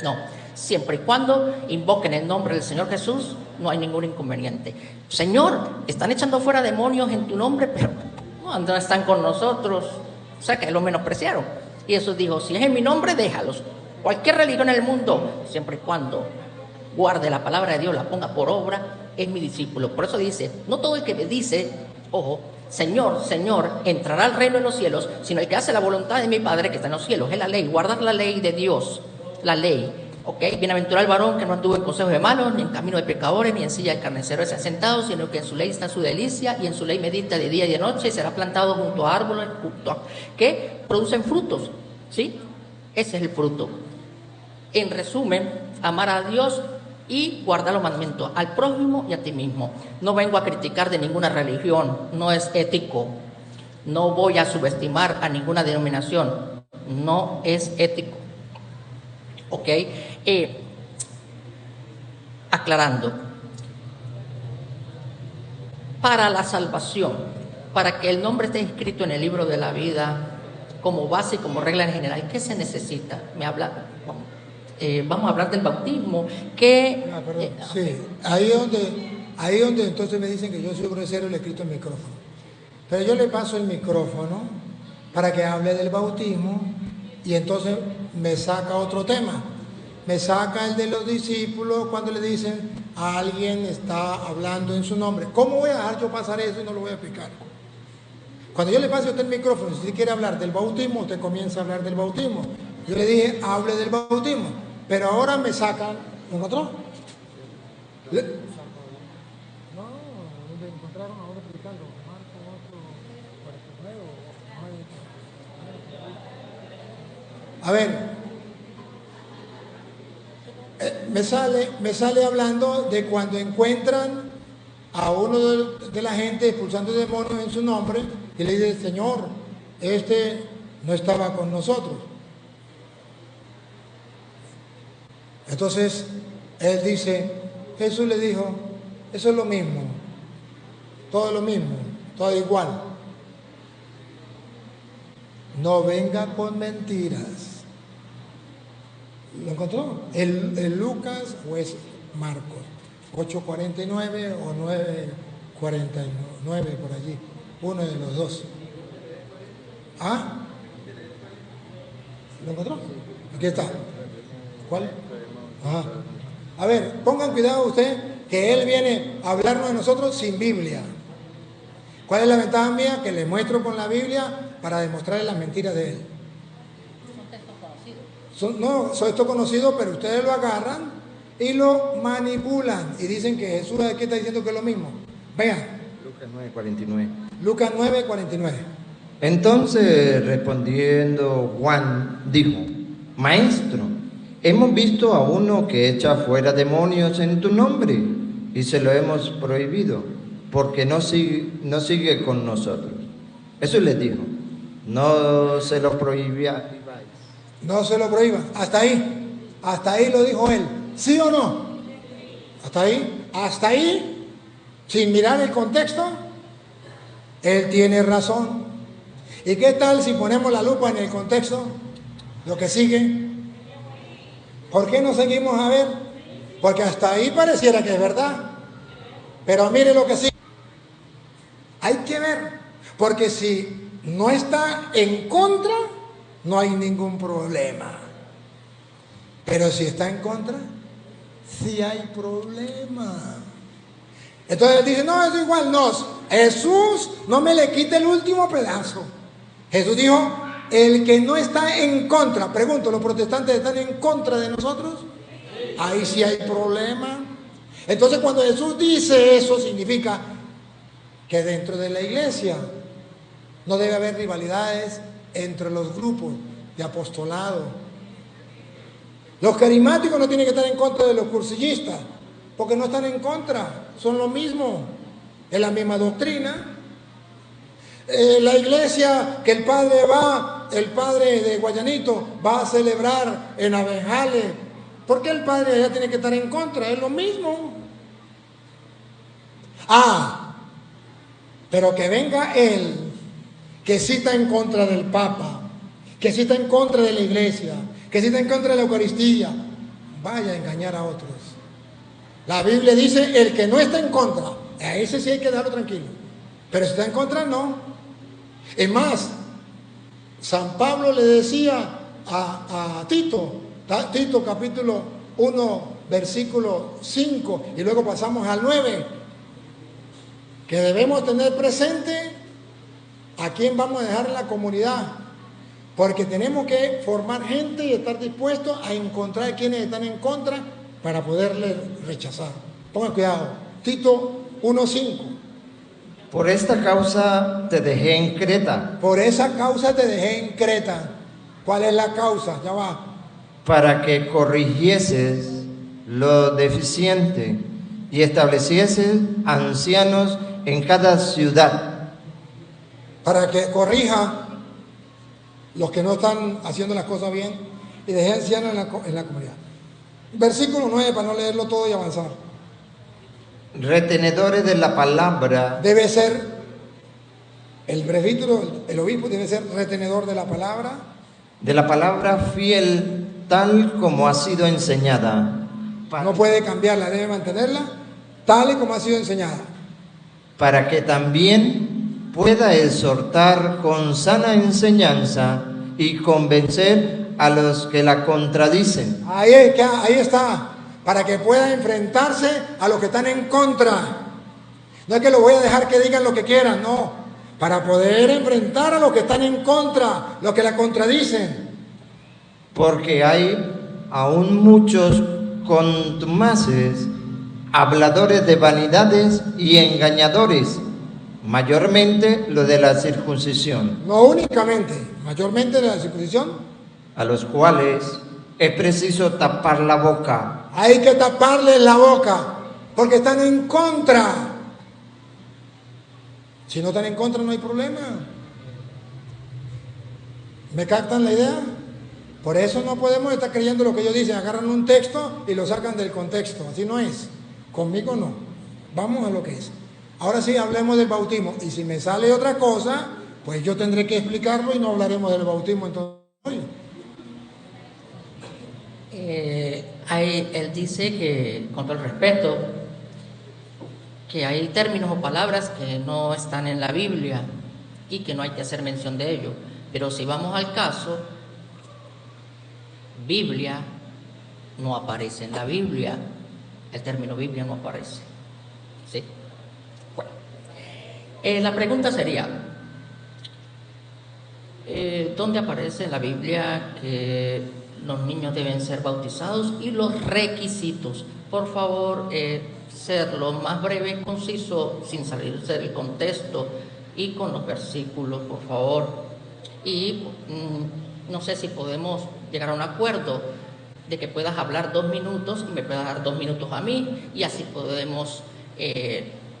No. Siempre y cuando invoquen el nombre del Señor Jesús, no hay ningún inconveniente. Señor, están echando fuera demonios en tu nombre, pero no están con nosotros. O sea que lo menospreciaron. Y Jesús dijo: si es en mi nombre, déjalos. Cualquier religión en el mundo, siempre y cuando guarde la palabra de Dios, la ponga por obra, es mi discípulo. Por eso dice: no todo el que me dice, ojo, Señor, Señor, entrará al reino de los cielos, sino el que hace la voluntad de mi Padre que está en los cielos. Es la ley, guardar la ley de Dios, la ley. ¿Ok? Bienaventurado el varón que no anduvo en consejos de malos, ni en camino de pecadores, ni en silla de carniceros se ha sentado, sino que en su ley está su delicia, y en su ley medita de día y de noche, y será plantado junto a árboles que producen frutos. ¿Sí? Ese es el fruto. En resumen, amar a Dios y guardar los mandamientos, al prójimo y a ti mismo. No vengo a criticar de ninguna religión, no es ético. No voy a subestimar a ninguna denominación, no es ético. ¿Ok? Aclarando, para la salvación, para que el nombre esté inscrito en el libro de la vida como base y como regla en general, ¿qué se necesita? Vamos a hablar del bautismo. Sí, ahí donde entonces me dicen que yo soy grosero y le quito el micrófono. Pero yo le paso el micrófono para que hable del bautismo y entonces me saca otro tema. Me saca el de los discípulos cuando le dicen: alguien está hablando en su nombre. ¿Cómo voy a dejar yo pasar eso y no lo voy a explicar? Cuando yo le pase a usted el micrófono, si usted quiere hablar del bautismo, usted comienza a hablar del bautismo. Yo le dije: hable del bautismo. Pero ahora me sacan un otro. donde encontraron a uno predicando, Marco 8:49 o 9. A ver, me sale hablando de cuando encuentran a uno de la gente expulsando demonios en su nombre y le dice, Señor, este no estaba con nosotros. Entonces, él dice, Jesús le dijo, eso es lo mismo, todo lo mismo, todo igual. No venga con mentiras. ¿Lo encontró? ¿El Lucas o es Marcos? 8:49 o 9:49 por allí. Uno de los dos. ¿Ah? ¿Lo encontró? Aquí está. ¿Cuál? Ajá. A ver, pongan cuidado usted que él viene a hablarnos de nosotros sin Biblia. ¿Cuál es la ventaja mía? Que le muestro con la Biblia para demostrarle las mentiras de él. No, son estos conocidos, pero ustedes lo agarran y lo manipulan y dicen que Jesús aquí está diciendo que es lo mismo. Vean. Lucas 9:49. Lucas 9:49. Entonces, respondiendo Juan, dijo, Maestro, hemos visto a uno que echa fuera demonios en tu nombre y se lo hemos prohibido porque no sigue con nosotros. Eso les dijo, no se lo prohibía. No se lo prohíban. Hasta ahí lo dijo él. ¿Sí o no? Hasta ahí, sin mirar el contexto, él tiene razón. ¿Y qué tal si ponemos la lupa en el contexto? Lo que sigue. ¿Por qué no seguimos a ver? Porque hasta ahí pareciera que es verdad. Pero mire lo que sigue. Hay que ver. Porque si no está en contra, no hay ningún problema. Pero si está en contra, sí hay problema. Entonces dice, no, es igual, no. Jesús no me le quite el último pedazo. Jesús dijo, el que no está en contra. Pregunto, ¿los protestantes están en contra de nosotros? Ahí sí hay problema. Entonces cuando Jesús dice eso, significa que dentro de la iglesia no debe haber rivalidades entre los grupos de apostolado. Los carismáticos no tienen que estar en contra de los cursillistas, porque no están en contra, son lo mismo, es la misma doctrina. La iglesia que el padre de Guayanito va a celebrar en Abenjales, ¿por qué el padre allá tiene que estar en contra? Es lo mismo. Pero que venga él, que sí está en contra del Papa, que sí está en contra de la iglesia, que sí está en contra de la Eucaristía, vaya a engañar a otros. La Biblia dice, el que no está en contra, a ese sí hay que dejarlo tranquilo, pero si está en contra, no. Es más, San Pablo le decía a Tito capítulo 1, versículo 5, y luego pasamos al 9, que debemos tener presente a quién vamos a dejar en la comunidad, porque tenemos que formar gente y estar dispuestos a encontrar quienes están en contra para poderle rechazar. Pongan cuidado, Tito 1:5. Por esta causa te dejé en Creta. Por esa causa te dejé en Creta. ¿Cuál es la causa? Ya va. Para que corrigieses lo deficiente y establecieses ancianos en cada ciudad. Para que corrija los que no están haciendo las cosas bien y dejé ancianos en la comunidad. Versículo 9, para no leerlo todo y avanzar. Retenedores de la palabra. Debe ser, el presbítero, el obispo debe ser retenedor de la palabra. De la palabra fiel, tal como ha sido enseñada. No puede cambiarla, debe mantenerla tal y como ha sido enseñada. Para que también pueda exhortar con sana enseñanza y convencer a los que la contradicen. Ahí está, para que pueda enfrentarse a los que están en contra. No es que lo voy a dejar que digan lo que quieran, no. Para poder enfrentar a los que están en contra, los que la contradicen. Porque hay aún muchos contumaces, habladores de vanidades y engañadores, mayormente lo de la circuncisión, No únicamente, mayormente de la circuncisión. a los cuales es preciso tapar la boca. Hay que taparle la boca, porque están en contra. Si no están en contra, no hay problema. ¿Me captan la idea? Por eso no podemos estar creyendo lo que ellos dicen. Agarran un texto y lo sacan del contexto. Así no es. Conmigo no. Vamos a lo que es. Ahora sí, hablemos del bautismo. Y si me sale otra cosa, pues yo tendré que explicarlo y no hablaremos del bautismo entonces hoy. Él dice que, con todo el respeto, que hay términos o palabras que no están en la Biblia y que no hay que hacer mención de ello. Pero si vamos al caso, Biblia no aparece en la Biblia. El término Biblia no aparece. ¿Sí? Bueno. La pregunta sería, ¿dónde aparece en la Biblia que los niños deben ser bautizados y los requisitos? Por favor, ser lo más breve y conciso, sin salirse del contexto y con los versículos, por favor. Y no sé si podemos llegar a un acuerdo de que puedas hablar 2 minutos y me puedas dar 2 minutos a mí, y así podemos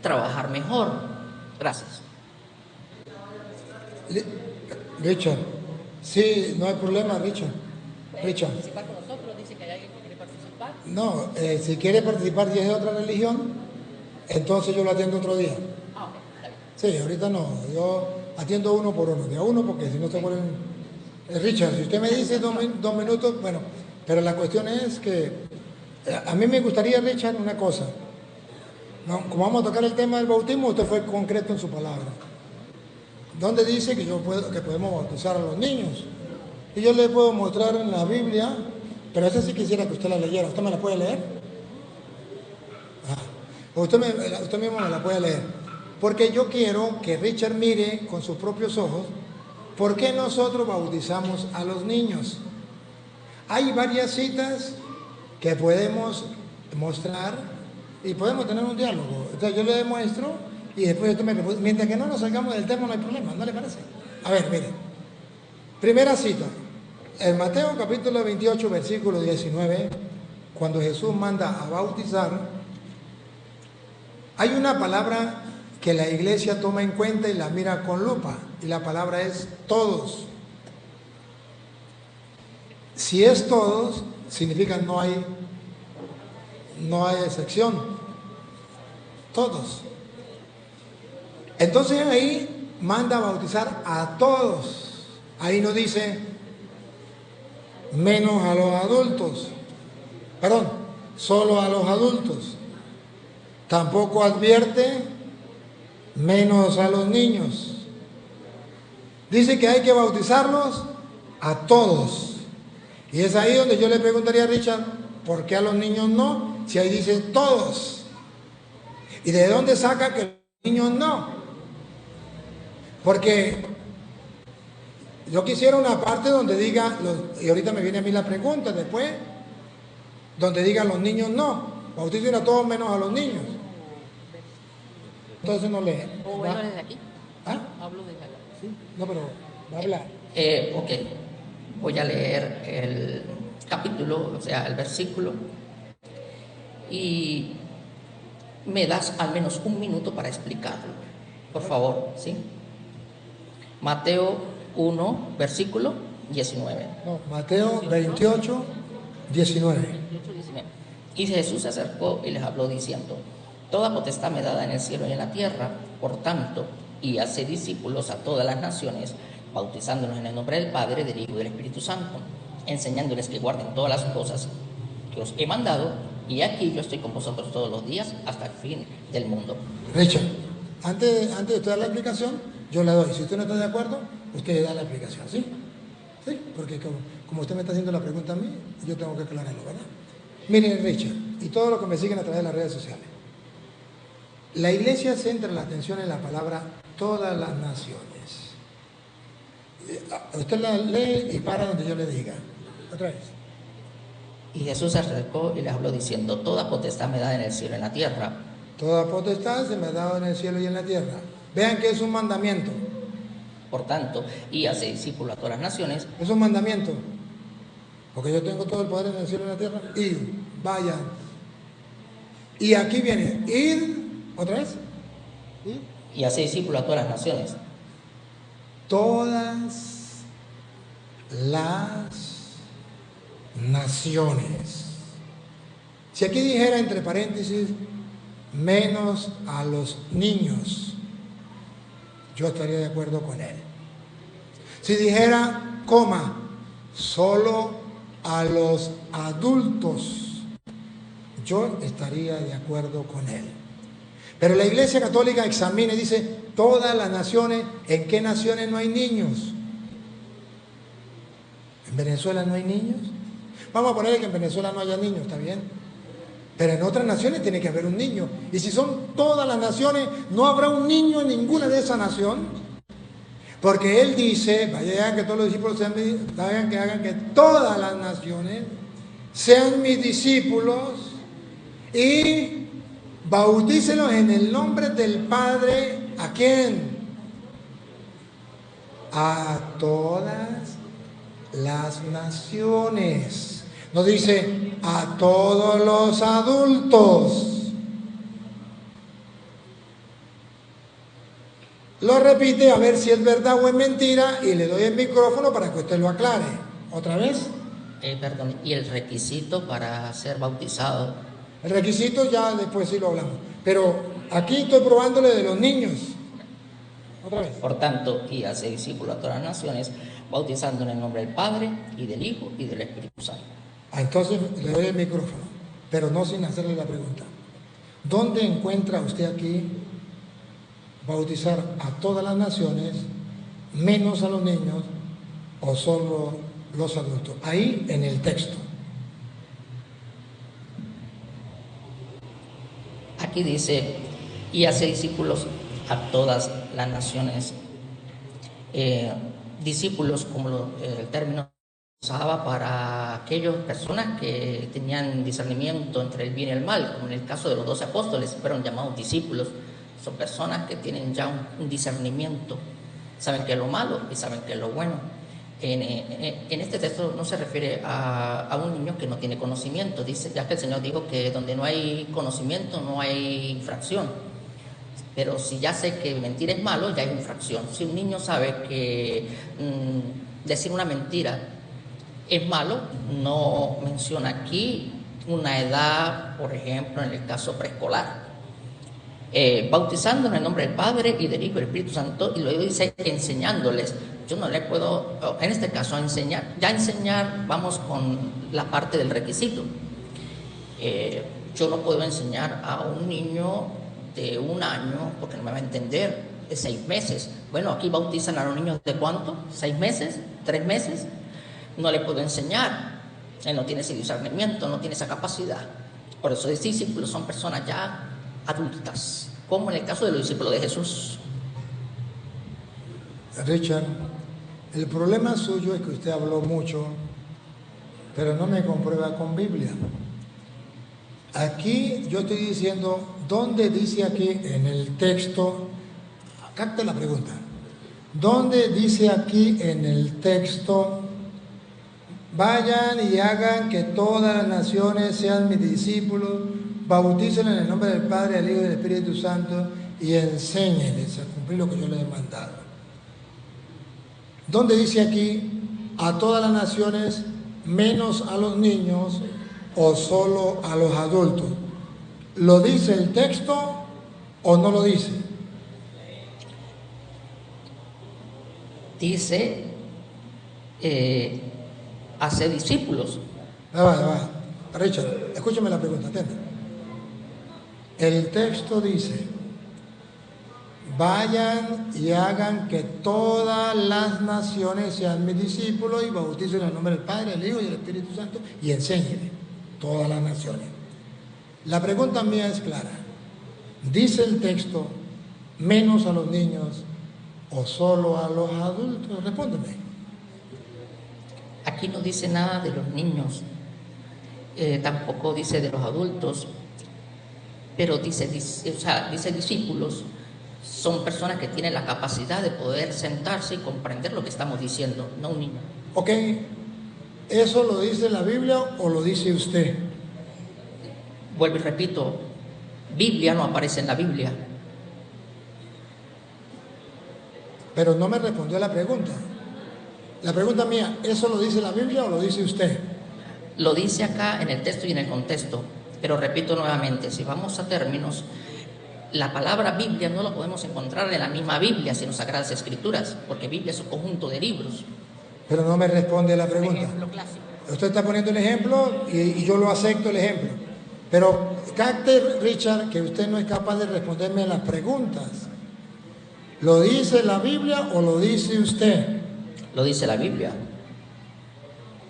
trabajar mejor. Gracias. Richard, sí, no hay problema, Richard. Richard. Participar con nosotros, dice que hay alguien que quiere participar. No, si quiere participar y es de otra religión, entonces yo lo atiendo otro día. Ah, ok, está bien. Sí, ahorita no, yo atiendo uno por uno, de a uno, porque si no se vuelven... Richard, si usted me dice 2 minutos, bueno, pero la cuestión es que a mí me gustaría, Richard, una cosa. No, como vamos a tocar el tema del bautismo, usted fue concreto en su palabra. ¿Dónde dice que que podemos bautizar a los niños? Y yo le puedo mostrar en la Biblia, pero esa sí quisiera que usted la leyera. ¿Usted me la puede leer? Usted mismo me la puede leer. Porque yo quiero que Richard mire con sus propios ojos por qué nosotros bautizamos a los niños. Hay varias citas que podemos mostrar y podemos tener un diálogo. Entonces yo le demuestro y después usted me responde. Mientras que no nos salgamos del tema no hay problema, ¿no le parece? A ver, mire. Primera cita. En Mateo capítulo 28, versículo 19, cuando Jesús manda a bautizar, hay una palabra que la iglesia toma en cuenta y la mira con lupa, y la palabra es todos. Si es todos, significa no hay excepción. Todos. Entonces ahí manda a bautizar a todos. Ahí no dice menos a los adultos. Perdón, solo a los adultos. Tampoco advierte menos a los niños. Dice que hay que bautizarlos a todos. Y es ahí donde yo le preguntaría a Richard, ¿por qué a los niños no? Si ahí dice todos. ¿Y de dónde saca que los niños no? Porque yo quisiera una parte donde diga, y ahorita me viene a mí la pregunta después, donde diga los niños no. Bauticen a todos menos a los niños. Entonces no lee. ¿O hablo desde aquí? ¿Ah? Hablo desde acá. Sí. No, pero va a hablar. Ok, voy a leer el capítulo, o sea, el versículo, y me das al menos 1 minuto para explicarlo, por favor, ¿sí? Mateo 1, versículo 19. No, Mateo 28, 19. 19. Y Jesús se acercó y les habló diciendo: toda potestad me dada en el cielo y en la tierra, por tanto, y hace discípulos a todas las naciones, bautizándolos en el nombre del Padre, del Hijo y del Espíritu Santo, enseñándoles que guarden todas las cosas que os he mandado, y aquí yo estoy con vosotros todos los días hasta el fin del mundo. Richard, antes de usted dar la explicación, yo la doy. Si usted no está de acuerdo, usted da la explicación, ¿sí? Sí, porque como usted me está haciendo la pregunta a mí, yo tengo que aclararlo, ¿verdad? Miren, Richard, y todos los que me siguen a través de las redes sociales. La iglesia centra la atención en la palabra todas las naciones. Usted la lee y para donde yo le diga. Otra vez. Y Jesús se acercó y les habló diciendo: toda potestad me da en el cielo y en la tierra. Toda potestad se me ha dado en el cielo y en la tierra. Vean que es un mandamiento. Por tanto, y hace discípulos a todas las naciones. Es un mandamiento. Porque yo tengo todo el poder en el cielo y en la tierra. Id, vayan. Y aquí viene, id, otra vez. Y hace discípulos a todas las naciones. Todas las naciones. Si aquí dijera entre paréntesis, menos a los niños, yo estaría de acuerdo con él. Si dijera, coma, solo a los adultos, yo estaría de acuerdo con él. Pero la Iglesia Católica examina y dice, todas las naciones, ¿en qué naciones no hay niños? ¿En Venezuela no hay niños? Vamos a ponerle que en Venezuela no haya niños, ¿está bien? Pero en otras naciones tiene que haber un niño. Y si son todas las naciones, no habrá un niño en ninguna de esas naciones. Porque Él dice, vayan que todos los discípulos sean hagan que todas las naciones sean mis discípulos y bautícelos en el nombre del Padre. ¿A quién? A todas las naciones. No dice a todos los adultos. Lo repite a ver si es verdad o es mentira y le doy el micrófono para que usted lo aclare. ¿Otra vez? Perdón, y el requisito para ser bautizado. El requisito ya después sí lo hablamos. Pero aquí estoy probándole de los niños. Otra vez. Por tanto, y hace discípulos a todas las naciones, bautizando en el nombre del Padre, y del Hijo, y del Espíritu Santo. Entonces le doy el micrófono, pero no sin hacerle la pregunta. ¿Dónde encuentra usted aquí bautizar a todas las naciones, menos a los niños, o solo los adultos? Ahí en el texto. Aquí dice, y hace discípulos a todas las naciones. Discípulos, como el término usaba para aquellas personas que tenían discernimiento entre el bien y el mal, como en el caso de los 12 apóstoles, fueron llamados discípulos. Son personas que tienen ya un discernimiento, saben qué es lo malo y saben qué es lo bueno. En este texto no se refiere a un niño que no tiene conocimiento, dice, ya que el Señor dijo que donde no hay conocimiento no hay infracción. Pero si ya sé que mentir es malo, ya hay infracción. Si un niño sabe que decir una mentira es malo, no menciona aquí una edad, por ejemplo, en el caso preescolar. Bautizando en el nombre del Padre y del Hijo y del Espíritu Santo, y luego dice enseñándoles. Yo no le puedo, en este caso, enseñar. Ya enseñar, vamos con la parte del requisito. Yo no puedo enseñar a un niño de 1 año, porque no me va a entender, de 6 meses. Bueno, aquí bautizan a los niños de ¿cuánto? ¿6 meses? ¿3 meses? No le puedo enseñar. Él no tiene ese discernimiento, no tiene esa capacidad. Por eso los discípulos son personas ya adultas, como en el caso de los discípulos de Jesús. Richard, el problema suyo es que usted habló mucho, pero no me comprueba con Biblia. Aquí yo estoy diciendo, ¿dónde dice aquí en el texto? Capte la pregunta. ¿Dónde dice aquí en el texto, vayan y hagan que todas las naciones sean mis discípulos, bautícenlos en el nombre del Padre, del Hijo y del Espíritu Santo y enséñenles a cumplir lo que yo les he mandado? ¿Dónde dice aquí a todas las naciones menos a los niños o solo a los adultos? ¿Lo dice el texto o no lo dice? Dice, hace discípulos. Va. Richard, escúchame la pregunta, atenta. El texto dice, vayan y hagan que todas las naciones sean mis discípulos y bauticen en el nombre del Padre, del Hijo y del Espíritu Santo y enséñenle todas las naciones. La pregunta mía es clara. ¿Dice el texto menos a los niños o solo a los adultos? Respóndeme. Aquí no dice nada de los niños. tampoco dice de los adultos, pero dice discípulos. Son personas que tienen la capacidad de poder sentarse y comprender lo que estamos diciendo, no un niño. Ok, ¿eso lo dice la Biblia o lo dice usted? Vuelvo y repito, Biblia no aparece en la Biblia. Pero no me respondió la pregunta. La pregunta mía, ¿eso lo dice la Biblia o lo dice usted? Lo dice acá en el texto y en el contexto, pero repito nuevamente, si vamos a términos, la palabra Biblia no lo podemos encontrar en la misma Biblia, sino Sagradas Escrituras, porque Biblia es un conjunto de libros. Pero no me responde la pregunta. Ejemplo clásico. Usted está poniendo el ejemplo y yo lo acepto el ejemplo. Pero capte, Richard, que usted no es capaz de responderme las preguntas. ¿Lo dice la Biblia o lo dice usted? Lo dice la Biblia.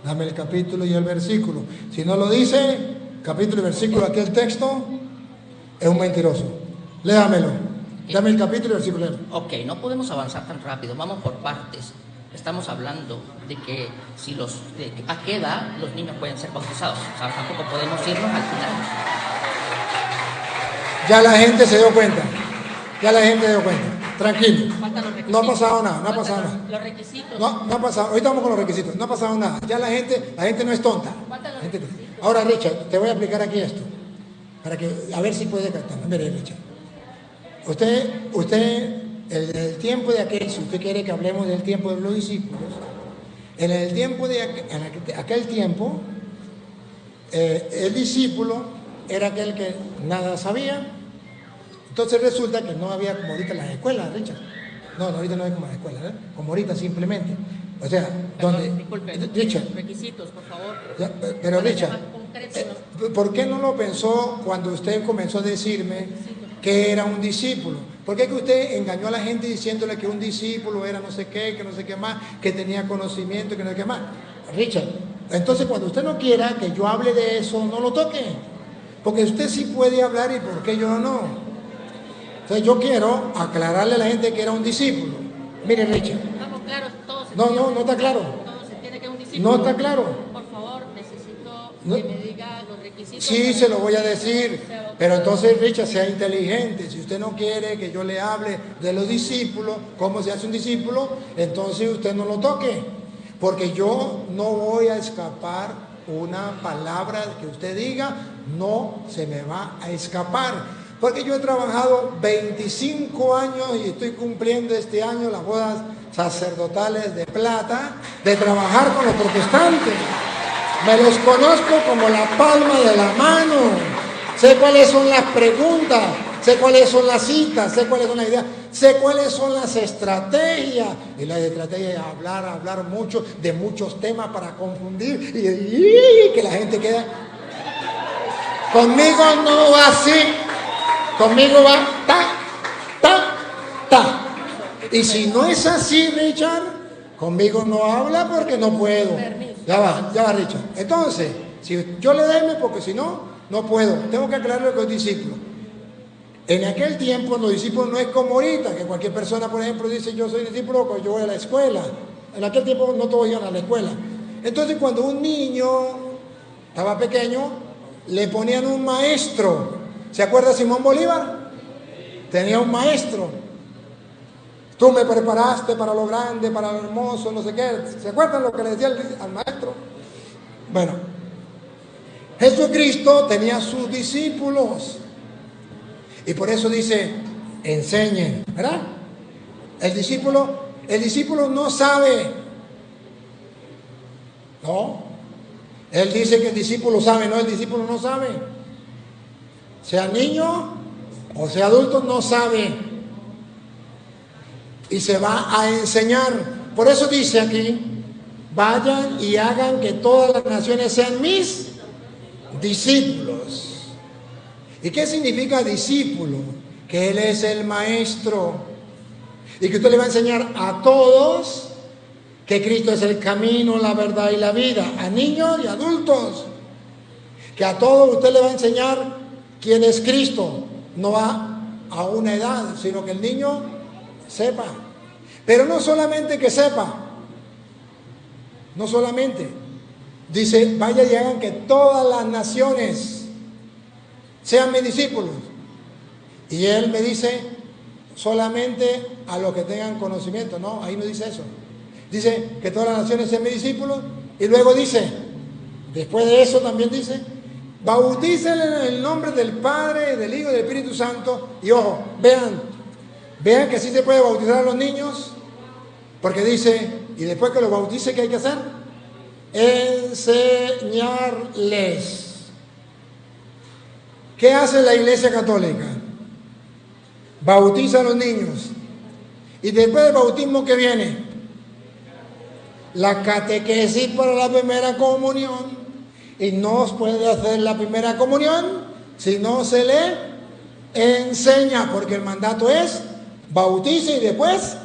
Dame el capítulo y el versículo. Si no lo dice, capítulo y versículo, aquel texto es un mentiroso. Léamelo. Dame el capítulo y el versículo. Ok, no podemos avanzar tan rápido, vamos por partes. Estamos hablando de que a qué edad los niños pueden ser bautizados. O sea, tampoco podemos irnos al final. Ya la gente se dio cuenta. Ya la gente se dio cuenta. Tranquilo. No ha pasado nada, no ha pasado nada. Los requisitos. No ha pasado. Ahorita vamos con los requisitos. No ha pasado nada. Ya la gente no es tonta. Ahora, Richard, te voy a explicar aquí esto. Para que, a ver si puede captar. Mire, Richard. Usted, el tiempo de aquel, si usted quiere que hablemos del tiempo de los discípulos, en el tiempo de aquel tiempo, el discípulo era aquel que nada sabía. Entonces resulta que no había como ahorita las escuelas, Richard. No, ahorita no hay como las escuelas, ¿eh? Como ahorita simplemente. O sea, donde... Disculpe, Richard, requisitos, por favor. ya, pero Richard, ¿por qué no lo pensó cuando usted comenzó a decirme que era un discípulo? ¿Por qué que usted engañó a la gente diciéndole que un discípulo era no sé qué, que no sé qué más, que tenía conocimiento, que no sé qué más? Richard, entonces cuando usted no quiera que yo hable de eso, no lo toque. Porque usted sí puede hablar y por qué yo no. Entonces yo quiero aclararle a la gente que era un discípulo. Mire, Richard. Estamos claros, todos. No está claro. Todos se entiende que es un discípulo. No está claro. Por favor, necesito No. que me diga los requisitos. Sí, se lo voy a decir. Pero entonces, Richard, sea inteligente. Si usted no quiere que yo le hable de los discípulos, cómo se hace un discípulo, entonces usted no lo toque. Porque yo no voy a escapar una palabra que usted diga, no se me va a escapar. Porque yo he trabajado 25 años y estoy cumpliendo este año las bodas sacerdotales de plata, de trabajar con los protestantes. Me los conozco como la palma de la mano. Sé cuáles son las preguntas, sé cuáles son las citas, sé cuáles son las ideas, sé cuáles son las estrategias. Y la estrategia es hablar mucho de muchos temas para confundir y que la gente quede. Conmigo no va así. Conmigo va ta. Y si no es así, Richard, conmigo no habla porque no puedo. Ya va, Richard. Entonces, si yo le doy, porque si no, no puedo. Tengo que aclararlo con los discípulos. En aquel tiempo, los discípulos no es como ahorita, que cualquier persona, por ejemplo, dice yo soy discípulo porque yo voy a la escuela. En aquel tiempo no todos iban a la escuela. Entonces, cuando un niño estaba pequeño, le ponían un maestro. ¿Se acuerda Simón Bolívar? Tenía un maestro. Tú me preparaste para lo grande, para lo hermoso, no sé qué. ¿Se acuerdan lo que le decía al maestro? Bueno, Jesucristo tenía sus discípulos. Y por eso dice, enseñen, ¿verdad? El discípulo no sabe. No. Él dice que el discípulo sabe, no, el discípulo no sabe. Sea niño o sea adulto, no sabe. Y se va a enseñar. Por eso dice aquí, vayan y hagan que todas las naciones sean mis discípulos. ¿Y qué significa discípulo? Que Él es el maestro. Y que usted le va a enseñar a todos que Cristo es el camino, la verdad y la vida. A niños y adultos. Que a todos usted le va a enseñar quién es Cristo, no a una edad, sino que el niño sepa. Pero no solamente que sepa, no solamente, Dice, vaya y hagan que todas las naciones sean mis discípulos. Y él me dice, solamente a los que tengan conocimiento. No, ahí no dice eso. Dice que todas las naciones sean mis discípulos. Y luego dice, después de eso también dice, bautícenle en el nombre del Padre, del Hijo y del Espíritu Santo. Y ojo, vean que sí se puede bautizar a los niños. Porque dice, y después que los bautice, ¿qué hay que hacer? Enseñarles. ¿Qué hace la Iglesia Católica? Bautiza a los niños. Y después del bautismo, ¿qué viene? La catequesis para la primera comunión. Y no puede hacer la primera comunión si no se le enseña, porque el mandato es bautice y después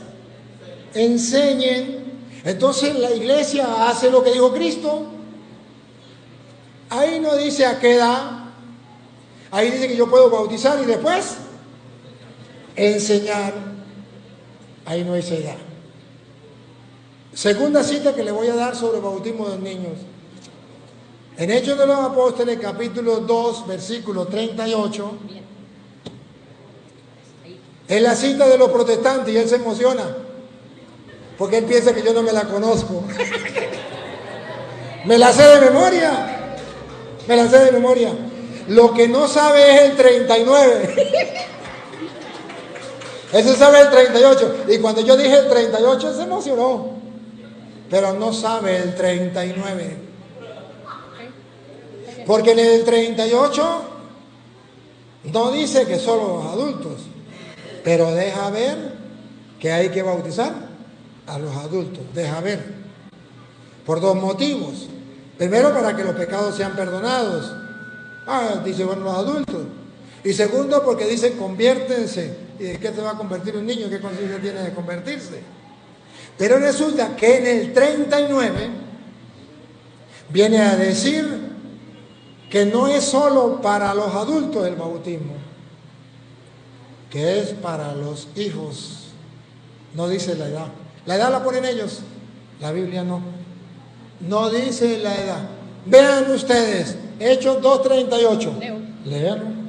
enseñen. Entonces la iglesia hace lo que dijo Cristo. Ahí no dice a qué edad. Ahí dice que yo puedo bautizar y después enseñar. Ahí no dice edad. Segunda cita que le voy a dar sobre el bautismo de los niños. En Hechos de los Apóstoles, capítulo 2, versículo 38. Es la cita de los protestantes y él se emociona. Porque él piensa que yo no me la conozco. Me la sé de memoria. Me la sé de memoria. Lo que no sabe es el 39. Ese sabe el 38. Y cuando yo dije el 38 se emocionó. Pero no sabe el 39. Porque en el 38 no dice que solo los adultos. Pero deja ver que hay que bautizar a los adultos. Deja ver. Por dos motivos. Primero, para que los pecados sean perdonados. Dice, bueno, los adultos. Y segundo, porque dice, conviértense. ¿Y de qué te va a convertir un niño? ¿Qué conciencia tiene de convertirse? Pero resulta que en el 39 viene a decir que no es solo para los adultos el bautismo, que es para los hijos. No dice la edad. La edad la ponen ellos, la Biblia no. No dice la edad. Vean ustedes, Hechos 2:38. Léanlo.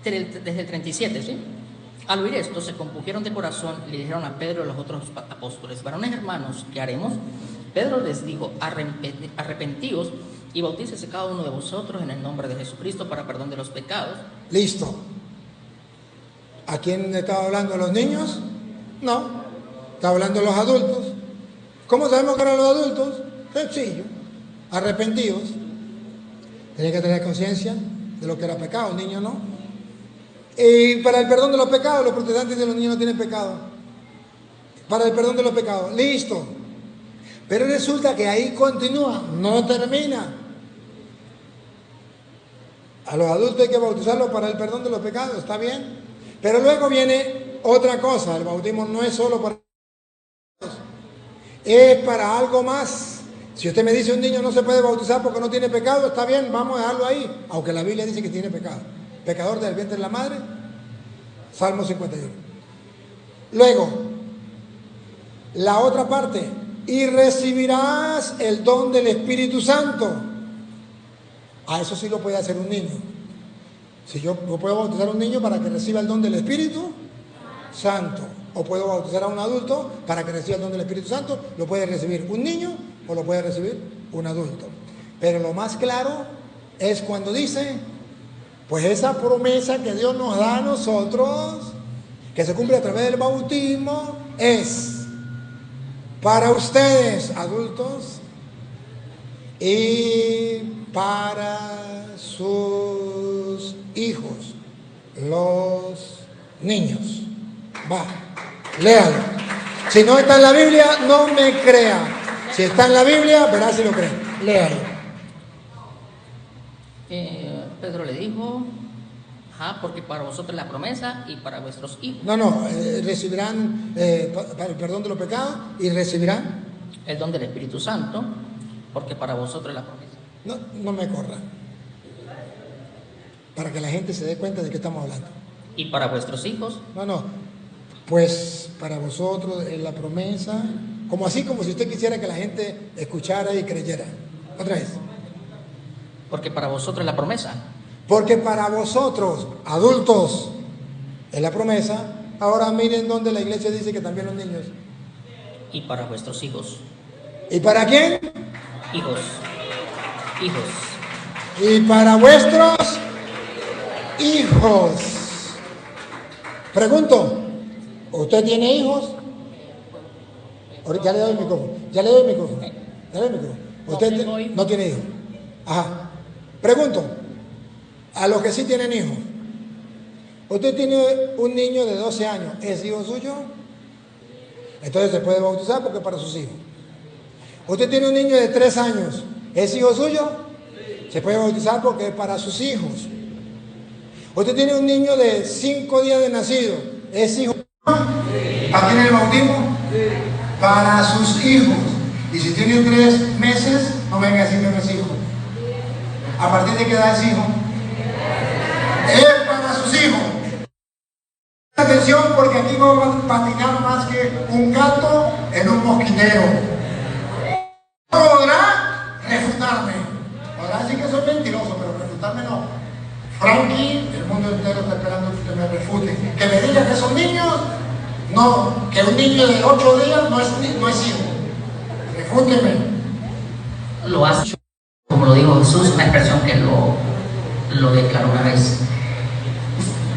Desde el 37, ¿sí? Al oír esto, se compungieron de corazón y le dijeron a Pedro y a los otros apóstoles: varones hermanos, ¿qué haremos? Pedro les dijo: arrepentíos y bautícese cada uno de vosotros en el nombre de Jesucristo para perdón de los pecados. Listo. ¿A quién estaba hablando? ¿A los niños? No. Estaba hablando a los adultos. ¿Cómo sabemos que eran los adultos? Sencillo. Arrepentidos. Tienen que tener conciencia de lo que era pecado. El niño no. Y para el perdón de los pecados, los protestantes dicen: los niños no tienen pecado. Para el perdón de los pecados. Listo. Pero resulta que ahí continúa, no termina. A los adultos hay que bautizarlos para el perdón de los pecados, está bien. Pero luego viene otra cosa: el bautismo no es solo para los pecados, es para algo más. Si usted me dice un niño no se puede bautizar porque no tiene pecado, está bien, vamos a dejarlo ahí, aunque la Biblia dice que tiene pecado. Pecador del vientre de la madre, Salmo 51. Luego, la otra parte: y recibirás el don del Espíritu Santo. Eso sí lo puede hacer un niño. Si yo puedo bautizar a un niño para que reciba el don del Espíritu Santo, o puedo bautizar a un adulto para que reciba el don del Espíritu Santo, lo puede recibir un niño o lo puede recibir un adulto. Pero lo más claro es cuando dice, pues esa promesa que Dios nos da a nosotros, que se cumple a través del bautismo, es para ustedes, adultos, y para sus hijos, los niños. Va, léalo. Si no está en la Biblia, no me crea. Si está en la Biblia, verá si lo cree. Léalo. Pedro le dijo: porque para vosotros la promesa y para vuestros hijos. No, recibirán para el perdón de los pecados y recibirán el don del Espíritu Santo, porque para vosotros la promesa. No me corra. Para que la gente se dé cuenta de qué estamos hablando. ¿Y para vuestros hijos? No. Pues para vosotros es la promesa como así, como si usted quisiera que la gente escuchara y creyera. Otra vez. Porque para vosotros es la promesa. Porque para vosotros, adultos, es la promesa. Ahora miren donde la iglesia dice que también los niños. Y para vuestros hijos. ¿Y para quién? Hijos. Hijos. Y para vuestros hijos. Pregunto, ¿usted tiene hijos? Ya le doy el micrófono. Ya le doy el micrófono. Ya le doy el micrófono. ¿Usted no tiene hijos? Ajá. Pregunto, a los que sí tienen hijos. Usted tiene un niño de 12 años, ¿es hijo suyo? Entonces se puede bautizar porque es para sus hijos. Usted tiene un niño de 3 años, ¿es hijo suyo? Se puede bautizar porque es para sus hijos. Usted tiene un niño de 5 días de nacido, ¿es hijo suyo? ¿Para quién el bautismo? Para sus hijos. Y si tiene 3 meses, no venga a decir que no es hijo. ¿A partir de qué edad es hijo? Es para sus hijos. Atención, porque aquí vamos a patinar más que un gato en un mosquitero. Podrá refutarme. Podrá decir que soy mentiroso, pero refutarme no. Frankie, el mundo entero está esperando que me refute. Que me diga que son niños. No, que un niño de 8 días no es hijo. Refúteme. Lo has hecho, como lo dijo Jesús, una expresión que lo declaró una vez.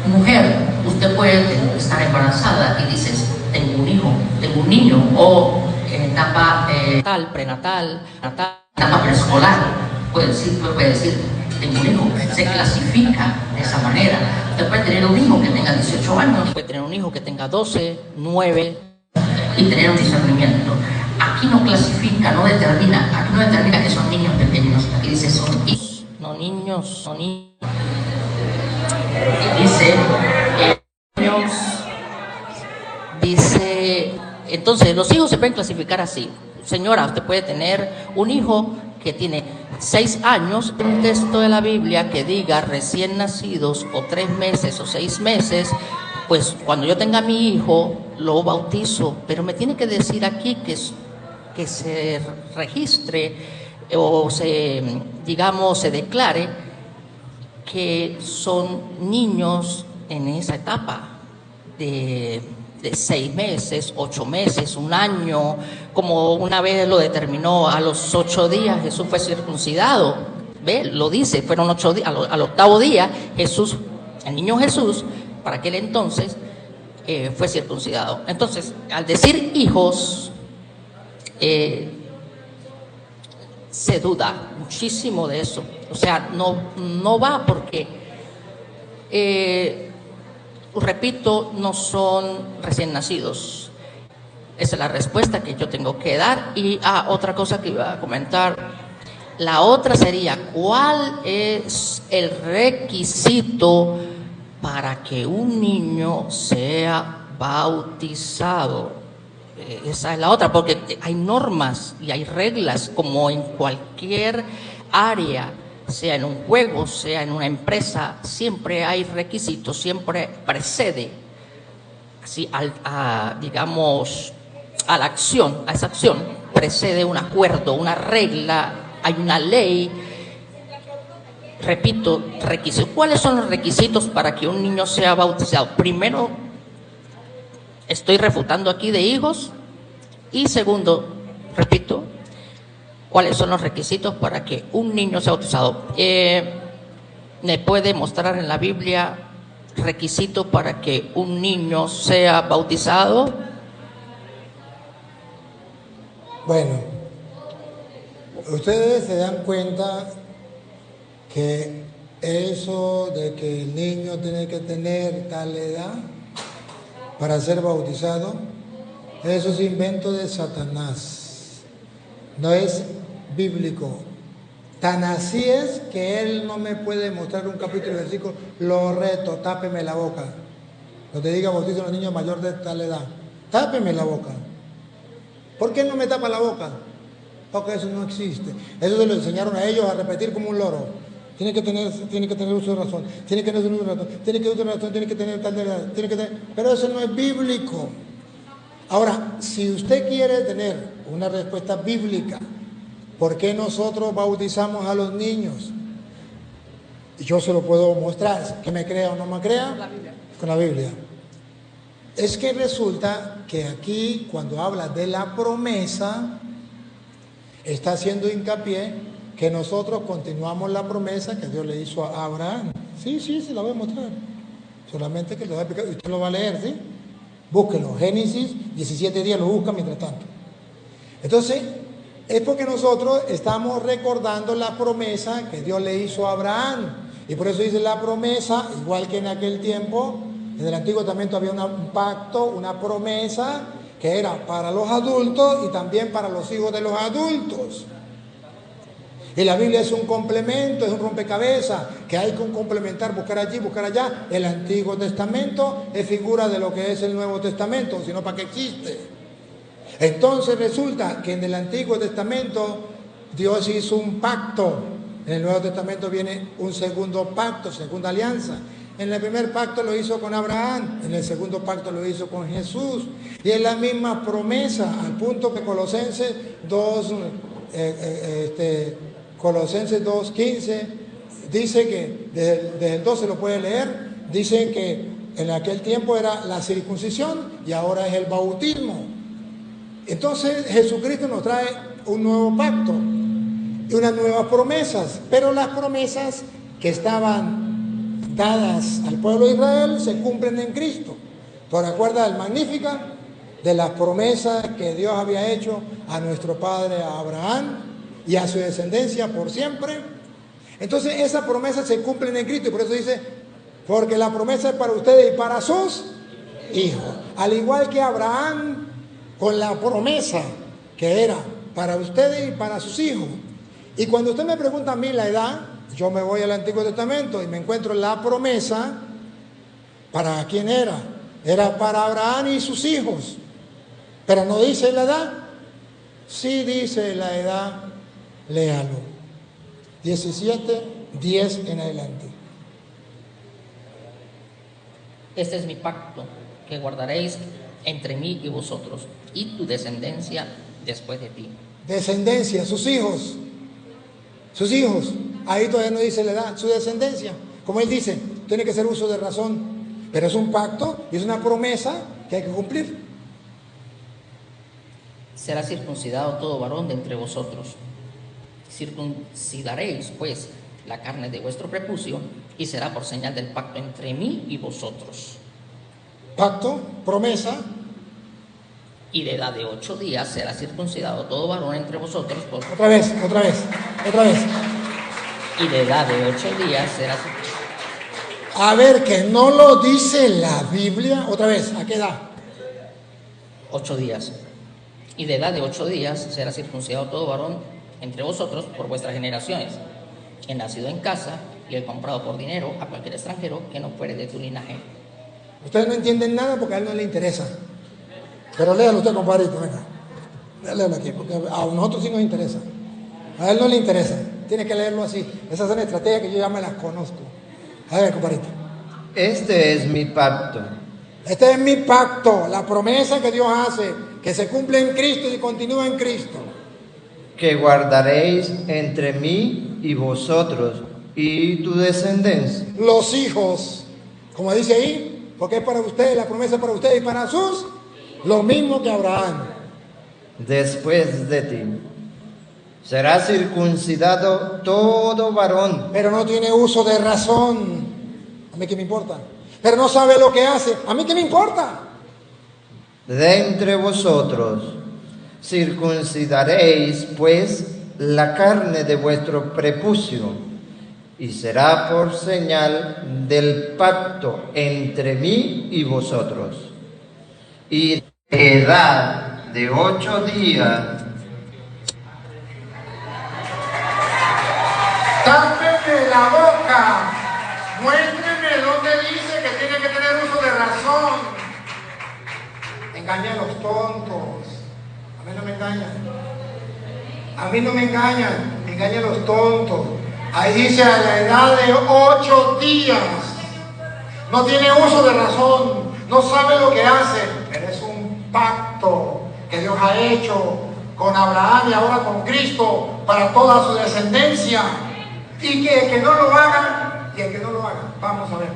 Mujer, usted puede estar embarazada y dices, tengo un hijo, tengo un niño, o en etapa prenatal, etapa preescolar, puede decir, tengo un hijo. Se clasifica de esa manera. Usted puede tener un hijo que tenga 18 años, puede tener un hijo que tenga 12, 9 y tener un discernimiento. Aquí no clasifica, no determina que son niños pequeños. Aquí dice son hijos, no niños, son niños. Dice niños, dice, entonces los hijos se pueden clasificar así. Señora, usted puede tener un hijo que tiene 6 años, un texto de la Biblia que diga recién nacidos o 3 meses o 6 meses, pues cuando yo tenga a mi hijo lo bautizo, pero me tiene que decir aquí que se registre o se declare que son niños en esa etapa de 6 meses, 8 meses, 1 año, como una vez lo determinó a los 8 días Jesús fue circuncidado. Ve, lo dice, fueron 8 días, al 8º día Jesús, el niño Jesús, para aquel entonces fue circuncidado. Entonces, al decir hijos, se duda muchísimo de eso. O sea, no va porque, repito, no son recién nacidos. Esa es la respuesta que yo tengo que dar. Y otra cosa que iba a comentar. La otra sería, ¿cuál es el requisito para que un niño sea bautizado? Esa es la otra, porque hay normas y hay reglas como en cualquier área, sea en un juego, sea en una empresa, siempre hay requisitos, siempre precede así digamos a la acción, a esa acción precede un acuerdo, una regla, hay una ley. Repito, requisitos. ¿Cuáles son los requisitos para que un niño sea bautizado? Primero, estoy refutando aquí de hijos. Y segundo, repito, ¿cuáles son los requisitos para que un niño sea bautizado? ¿Me puede mostrar en la Biblia requisitos para que un niño sea bautizado? Bueno, ustedes se dan cuenta que eso de que el niño tiene que tener tal edad para ser bautizado, eso es invento de Satanás, no es bíblico. Tan así es que él no me puede mostrar un capítulo y versículo. Lo reto, tápeme la boca. No te diga bautizo a los niños mayores de tal edad. Tápeme la boca. ¿Por qué no me tapa la boca? Porque eso no existe. Eso se lo enseñaron a ellos a repetir como un loro. Tiene que tener uso de razón. Tiene que tener uso de razón. Tiene que tener uso de razón. Tiene que tener tal edad. Pero eso no es bíblico. Ahora, si usted quiere tener una respuesta bíblica, ¿por qué nosotros bautizamos a los niños? Yo se lo puedo mostrar, que me crea o no me crea, con la Biblia. Es que resulta que aquí, cuando habla de la promesa, está haciendo hincapié que nosotros continuamos la promesa que Dios le hizo a Abraham. Sí, se la voy a mostrar. Solamente que lo voy a explicar, usted lo va a leer, ¿sí? Búsquelo, Génesis 17:10, lo busca mientras tanto. Entonces, es porque nosotros estamos recordando la promesa que Dios le hizo a Abraham. Y por eso dice la promesa, igual que en aquel tiempo, en el Antiguo Testamento había un pacto, una promesa que era para los adultos y también para los hijos de los adultos. Y la Biblia es un complemento, es un rompecabezas que hay que complementar, buscar allí, buscar allá. El Antiguo Testamento es figura de lo que es el Nuevo Testamento, si no, ¿para qué existe? Entonces resulta que en el Antiguo Testamento Dios hizo un pacto. En el Nuevo Testamento viene un segundo pacto, segunda alianza. En el primer pacto lo hizo con Abraham, en el segundo pacto lo hizo con Jesús. Y es la misma promesa, al punto que Colosenses 2:15 dice que, desde el 12 lo puede leer, dice que en aquel tiempo era la circuncisión y ahora es el bautismo. Entonces Jesucristo nos trae un nuevo pacto y unas nuevas promesas, pero las promesas que estaban dadas al pueblo de Israel se cumplen en Cristo. ¿Te acuerdas del Magnífica? De las promesas que Dios había hecho a nuestro padre Abraham y a su descendencia por siempre. Entonces esas promesas se cumplen en Cristo y por eso dice, porque la promesa es para ustedes y para sus hijos. Al igual que Abraham con la promesa que era para ustedes y para sus hijos. Y cuando usted me pregunta a mí la edad, yo me voy al Antiguo Testamento y me encuentro la promesa. ¿Para quién era? Era para Abraham y sus hijos. Pero no dice la edad. Sí dice la edad, léalo. 17:10 en adelante. Este es mi pacto que guardaréis entre mí y vosotros y tu descendencia después de ti. Descendencia, sus hijos. Sus hijos. Ahí todavía no dice la edad, su descendencia. Como él dice, tiene que ser uso de razón. Pero es un pacto y es una promesa que hay que cumplir. Será circuncidado todo varón de entre vosotros. Circuncidaréis, pues, la carne de vuestro prepucio y será por señal del pacto entre mí y vosotros. Pacto, promesa. Y de edad de 8 días será circuncidado todo varón entre vosotros. Otra vez. Y de edad de 8 días será circuncidado. A ver, que no lo dice la Biblia. Otra vez, ¿a qué edad? 8 días. Y de edad de 8 días será circuncidado todo varón entre vosotros por vuestras generaciones, el nacido en casa y el comprado por dinero a cualquier extranjero que no fuere de tu linaje. Ustedes no entienden nada porque a él no le interesa. Pero léalo usted, compadrito, venga. Léalo aquí, porque a nosotros sí nos interesa. A él no le interesa. Tiene que leerlo así. Esas son estrategias que yo ya me las conozco. A ver, compadrito. Este es mi pacto. Este es mi pacto, la promesa que Dios hace, que se cumple en Cristo y continúa en Cristo. Que guardaréis entre mí y vosotros y tu descendencia. Los hijos, como dice ahí, porque es para ustedes, la promesa es para ustedes y para sus, lo mismo que Abraham. Después de ti será circuncidado todo varón. Pero no tiene uso de razón. ¿A mí qué me importa? Pero no sabe lo que hace. ¿A mí qué me importa? De entre vosotros circuncidaréis pues la carne de vuestro prepucio y será por señal del pacto entre mí y vosotros. Y de edad de 8 días tápeme la boca, muéstreme dónde dice que tiene que tener uso de razón. Engaña a los tontos. A mí no me engañan. A mí no me engañan. Engaña a los tontos. Ahí dice a la edad de 8 días. No tiene uso de razón. No sabe lo que hace. Pero es un pacto. pacto que Dios ha hecho con Abraham y ahora con Cristo para toda su descendencia. Y que el que no lo haga, y el que no lo haga. Vamos a ver.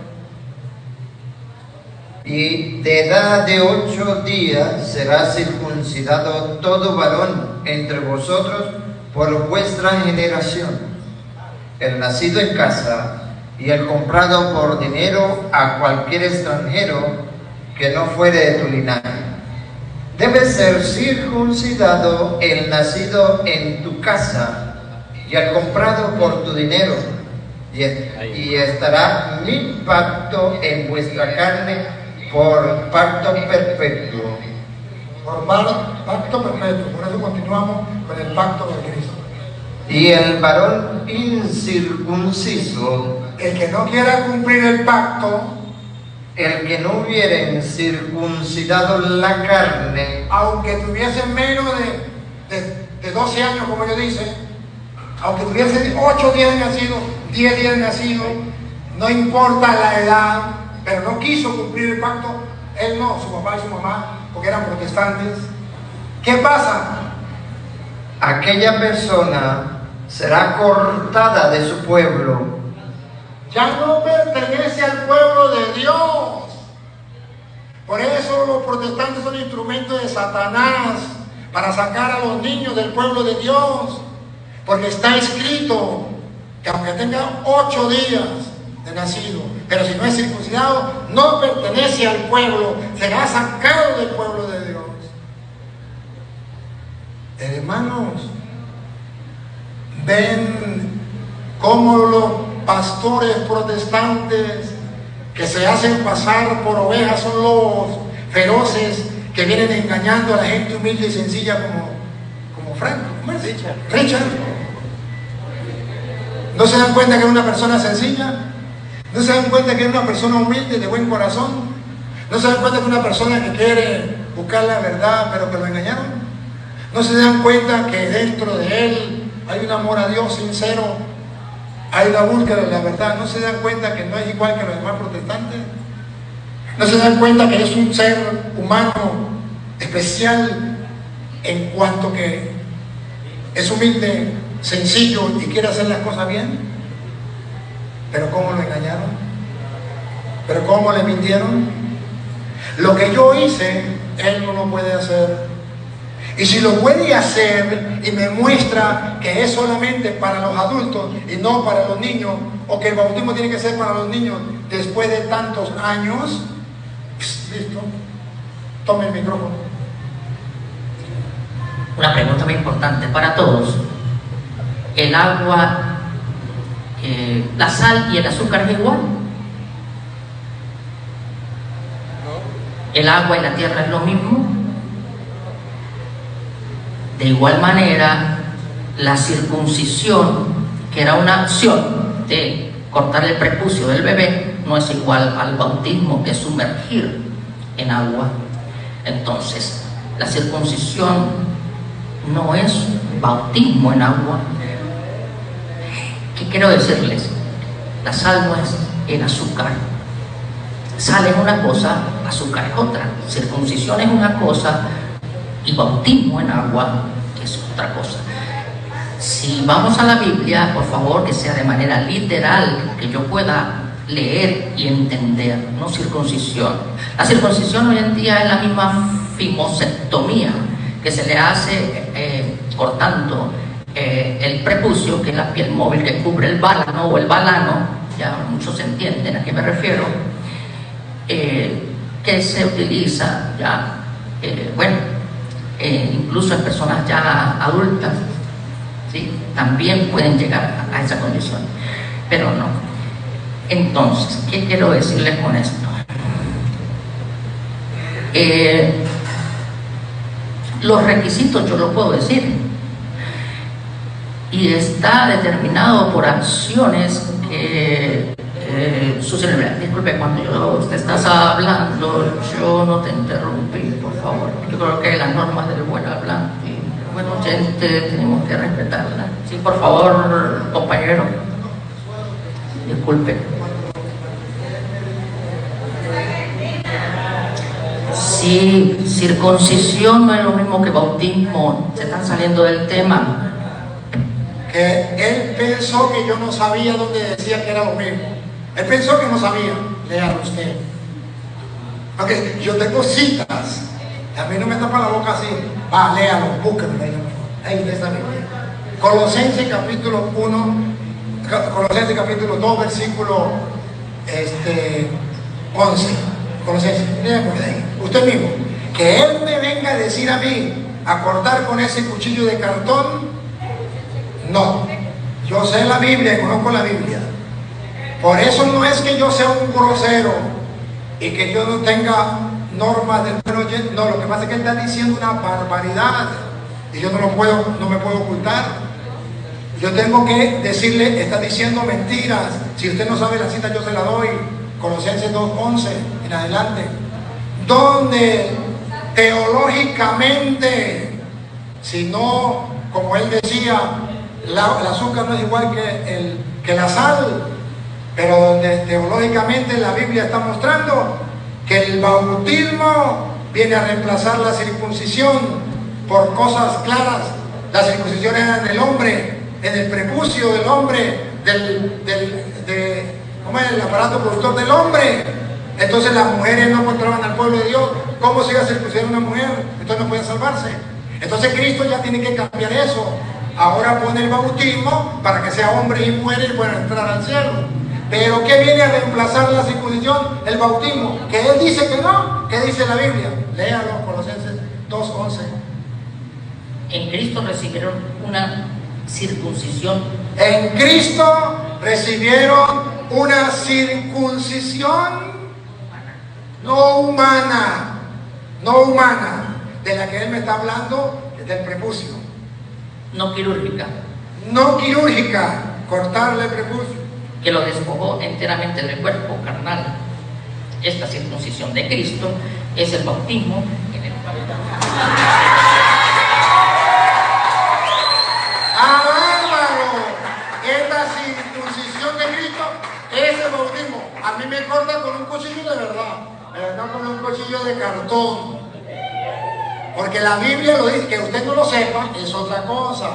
Y de edad de 8 días será circuncidado todo varón entre vosotros por vuestra generación, el nacido en casa y el comprado por dinero a cualquier extranjero que no fuere de tu linaje. Debe ser circuncidado el nacido en tu casa y el comprado por tu dinero, y estará mi pacto en vuestra carne por pacto perpetuo. Por pacto perpetuo. Por eso continuamos con el pacto de Cristo. Y el varón incircunciso, El que no quiera cumplir el pacto, el que no hubiere circuncidado la carne, aunque tuviese menos de 12 años, como ellos dicen, aunque tuviese 8 días de nacido, 10 días de nacido, no importa la edad, pero no quiso cumplir el pacto, él no, su papá y su mamá, porque eran protestantes. ¿Qué pasa? aquella persona será cortada de su pueblo. Ya no pertenece al pueblo de Dios. Por eso los protestantes son instrumentos de Satanás para sacar a los niños del pueblo de Dios. Porque está escrito que aunque tenga 8 días de nacido, pero si no es circuncidado, no pertenece al pueblo, será sacado del pueblo de Dios. Hermanos, ven cómo los pastores protestantes que se hacen pasar por ovejas son lobos feroces que vienen engañando a la gente humilde y sencilla como Franco, Richard. ¿No se dan cuenta que es una persona sencilla? ¿No se dan cuenta que es una persona humilde, de buen corazón? ¿No se dan cuenta que es una persona que quiere buscar la verdad, pero que lo engañaron? ¿No se dan cuenta que dentro de él hay un amor a Dios sincero? Hay la búsqueda de la verdad. ¿No se dan cuenta que no es igual que los demás protestantes? ¿No se dan cuenta que es un ser humano especial en cuanto que es humilde, sencillo y quiere hacer las cosas bien? Pero ¿cómo lo engañaron? ¿Pero cómo le mintieron? Lo que yo hice, él no lo puede hacer. Y si lo puede hacer y me muestra que es solamente para los adultos y no para los niños, o que el bautismo tiene que ser para los niños después de tantos años, listo, tome el micrófono. Una pregunta muy importante para todos. El agua, la sal y el azúcar es igual. El agua y la tierra es lo mismo. De igual manera, la circuncisión, que era una acción de cortar el prepucio del bebé, no es igual al bautismo, que es sumergir en agua. Entonces, la circuncisión no es bautismo en agua. ¿Qué quiero decirles? La sal no es el azúcar. Sal es una cosa, azúcar es otra. Circuncisión es una cosa y bautismo en agua es otra cosa. Si vamos a la Biblia, por favor, que sea de manera literal, que yo pueda leer y entender, no circuncisión. La circuncisión hoy en día es la misma fimosectomía que se le hace cortando el prepucio, que es la piel móvil que cubre el válano o el balano, ya muchos entienden a qué me refiero, que se utiliza ya, incluso en personas ya adultas, ¿sí? También pueden llegar a esa condición, pero no. Entonces, ¿qué quiero decirles con esto? Los requisitos yo lo puedo decir, y está determinado por acciones su celebridad. Disculpe, cuando usted estás hablando, yo no te interrumpí, por favor. Yo creo que las normas del buen hablante, buen oyente, tenemos que respetarlas. Sí, por favor, compañero. Disculpe. Sí, circuncisión no es lo mismo que bautismo. Se están saliendo del tema. Que él pensó que yo no sabía dónde decía que era lo mismo. Él pensó que no sabía. Léalo usted. Porque yo tengo citas. A mí no me tapa la boca así. Va, léalo, búsquenlo ahí. Ahí está bien. Colosenses capítulo 1, Colosenses capítulo 2, versículo 11. Colosenses, léalo por ahí. Usted mismo. Que él me venga a decir a mí, a cortar con ese cuchillo de cartón. No. Yo sé la Biblia y conozco la Biblia. Por eso no es que yo sea un grosero y que yo no tenga normas del bueno. No, lo que pasa es que él está diciendo una barbaridad y yo no me puedo ocultar. Yo tengo que decirle, está diciendo mentiras. Si usted no sabe la cita, yo se la doy. Colosenses 2:11 en adelante, donde teológicamente, si no, como él decía, el azúcar no es igual que la sal, pero donde teológicamente la Biblia está mostrando que el bautismo viene a reemplazar la circuncisión por cosas claras. La circuncisión era en el hombre, en el prepucio del hombre, ¿cómo es? El aparato productor del hombre. Entonces las mujeres no encontraban al pueblo de Dios. ¿Cómo se iba a circuncidar una mujer? Entonces no pueden salvarse. Entonces Cristo ya tiene que cambiar eso. Ahora pone el bautismo para que sea hombre y mujer y puedan entrar al cielo. Pero ¿qué viene a reemplazar la circuncisión? El bautismo. Que él dice que no. ¿Qué dice la Biblia? Léalo, Colosenses 2:11. En Cristo recibieron una circuncisión. En Cristo recibieron una circuncisión no humana, de la que él me está hablando, del prepucio. No quirúrgica. No quirúrgica, cortarle el prepucio. Que lo despojó enteramente del cuerpo carnal. Esta circuncisión de Cristo es el bautismo en el cual... ¡Ah, bárbaro! Esta circuncisión de Cristo es el bautismo. A mí me corta con un cuchillo de verdad, no con un cuchillo de cartón. Porque la Biblia lo dice. Que usted no lo sepa es otra cosa.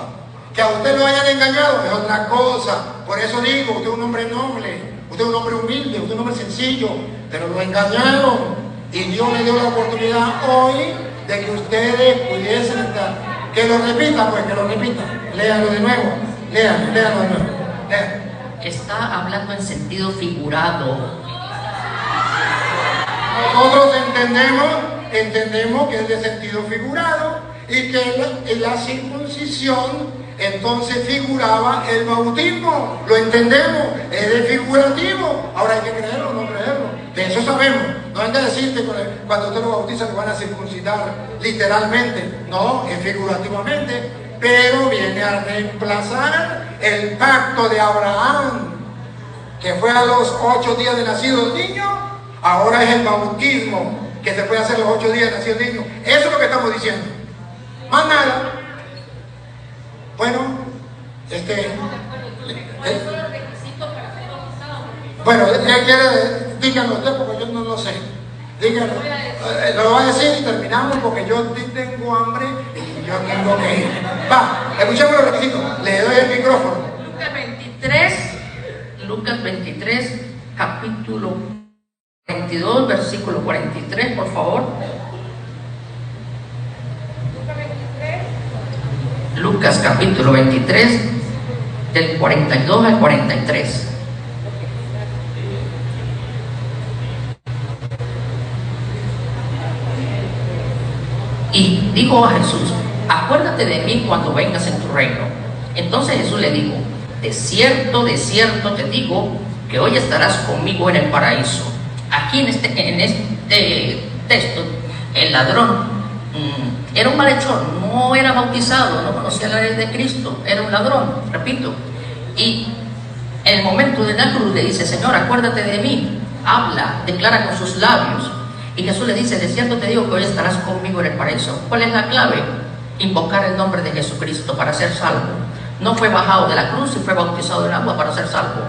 Que a usted lo hayan engañado es otra cosa. Por eso digo, usted es un hombre noble, usted es un hombre humilde, usted es un hombre sencillo, pero lo engañaron. Y Dios le dio la oportunidad hoy de que ustedes pudiesen estar. Que lo repita, pues, que lo repita. Léalo de nuevo, léalo de nuevo. Léalo. Está hablando en sentido figurado. Nosotros entendemos que es de sentido figurado y que la circuncisión entonces figuraba el bautismo. Lo entendemos, es de figurativo. Ahora hay que creerlo o no creerlo. De eso sabemos. No hay que decirte cuando usted lo bautiza lo van a circuncidar literalmente. No, es figurativamente. Pero viene a reemplazar el pacto de Abraham, que fue a los 8 días de nacido el niño. Ahora es el bautismo, que se puede hacer los 8 días de nacido el niño. Eso es lo que estamos diciendo. Más nada. Bueno, bueno, díganlo usted porque yo no lo sé. Díganlo. Lo voy a decir y terminamos porque yo tengo hambre y yo tengo que ir. Va, escuchemos los requisitos. Le doy el micrófono. Lucas 23, capítulo 22, versículo 43, por favor. Lucas capítulo 23, del 42 al 43. Y dijo a Jesús: acuérdate de mí cuando vengas en tu reino. Entonces Jesús le dijo: de cierto te digo que hoy estarás conmigo en el paraíso. Aquí en este texto, el ladrón era un malhechor, no era bautizado, no conocía la ley de Cristo, era un ladrón, repito. Y en el momento de la cruz le dice: Señor, acuérdate de mí. Habla, declara con sus labios. Y Jesús le dice: de cierto te digo que hoy estarás conmigo en el paraíso. ¿Cuál es la clave? Invocar el nombre de Jesucristo para ser salvo. No fue bajado de la cruz y fue bautizado en agua para ser salvo.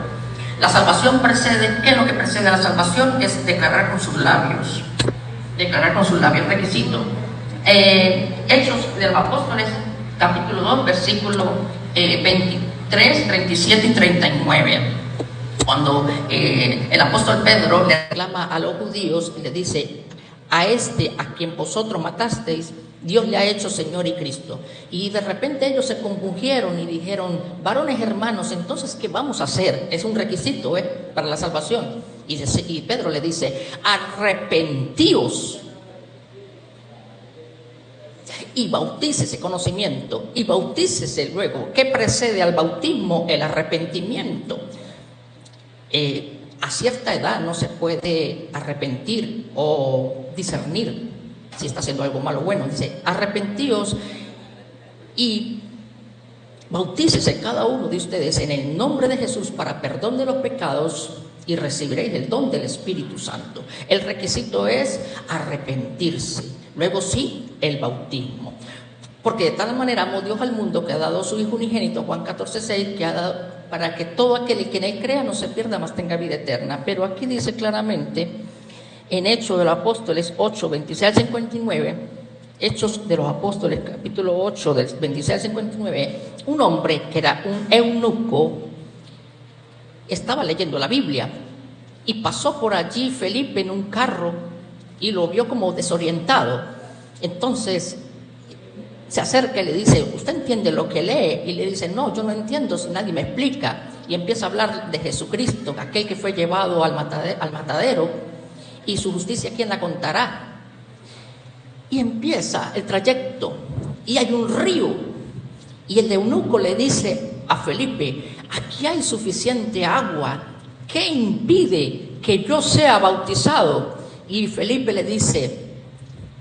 La salvación precede. ¿Qué es lo que precede a la salvación? Es declarar con sus labios. declarar con sus labios requisito. Hechos de los Apóstoles, capítulo 2, versículo 23, 37 y 39. Cuando el apóstol Pedro le reclama a los judíos y le dice: a este a quien vosotros matasteis, Dios le ha hecho Señor y Cristo. Y de repente ellos se compungieron y dijeron: varones hermanos, entonces ¿qué vamos a hacer? Es un requisito para la salvación. Y Pedro le dice: arrepentíos y bautícese, conocimiento, y bautícese luego. ¿Qué precede al bautismo? El arrepentimiento. A cierta edad no se puede arrepentir o discernir si está haciendo algo malo o bueno. Dice: arrepentíos y bautícese cada uno de ustedes en el nombre de Jesús para perdón de los pecados y recibiréis el don del Espíritu Santo. El requisito es arrepentirse. Luego sí, el bautismo. Porque de tal manera amó Dios al mundo que ha dado a su Hijo unigénito, Juan 14:6, que ha dado para que todo aquel que en él crea no se pierda, mas tenga vida eterna. Pero aquí dice claramente, en Hechos de los Apóstoles 8, 26 al 59, Hechos de los Apóstoles, capítulo 8, del 26 al 59, un hombre que era un eunuco estaba leyendo la Biblia y pasó por allí Felipe en un carro y lo vio como desorientado. Entonces se acerca y le dice: ¿usted entiende lo que lee? Y le dice: no, yo no entiendo si nadie me explica. Y empieza a hablar de Jesucristo, aquel que fue llevado al matadero, y su justicia ¿quién la contará? Y empieza el trayecto y hay un río y el eunuco le dice a Felipe: aquí hay suficiente agua, ¿qué impide que yo sea bautizado? Y Felipe le dice: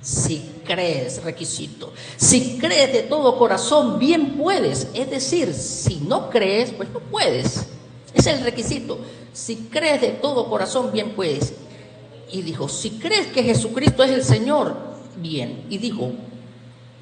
si crees, requisito, si crees de todo corazón, bien puedes. Es decir, si no crees, pues no puedes. Es el requisito. Si crees de todo corazón, bien puedes. Y dijo: si crees que Jesucristo es el Señor, bien. Y dijo: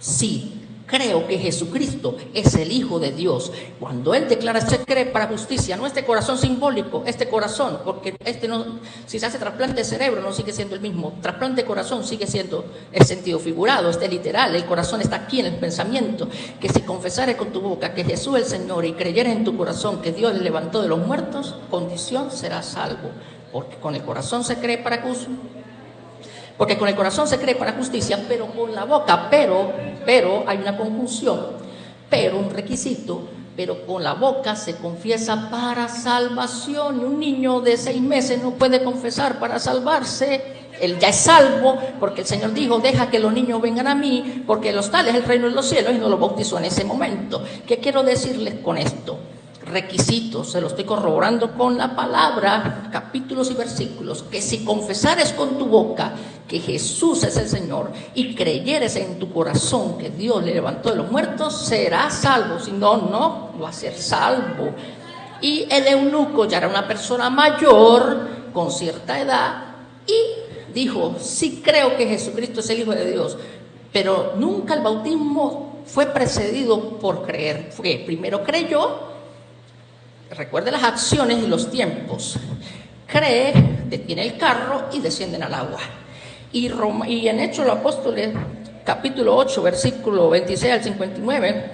sí, creo que Jesucristo es el Hijo de Dios. Cuando él declara: se cree para justicia, no este corazón simbólico, este corazón, porque no, si se hace trasplante de cerebro no sigue siendo el mismo, trasplante de corazón sigue siendo el sentido figurado, este literal, el corazón está aquí en el pensamiento, que si confesares con tu boca que Jesús es el Señor y creyeres en tu corazón que Dios le levantó de los muertos, condición serás salvo, porque con el corazón se cree para justicia. Porque con el corazón se cree para justicia, pero con la boca, pero hay una conjunción, pero un requisito, pero con la boca se confiesa para salvación. Y un niño de 6 meses no puede confesar para salvarse. Él ya es salvo, porque el Señor dijo: deja que los niños vengan a mí, porque los tales es el reino de los cielos, y no lo bautizó en ese momento. ¿Qué quiero decirles con esto? Requisitos, se lo estoy corroborando con la palabra, capítulos y versículos, que si confesares con tu boca que Jesús es el Señor y creyeres en tu corazón que Dios le levantó de los muertos, serás salvo. Si no, no va a ser salvo. Y el eunuco ya era una persona mayor, con cierta edad, y dijo: sí creo que Jesucristo es el Hijo de Dios. Pero nunca el bautismo fue precedido por creer. Primero creyó. Recuerde las acciones y los tiempos. Cree, detiene el carro y descienden al agua. Y en Hechos de los Apóstoles, capítulo 8, versículo 26 al 59,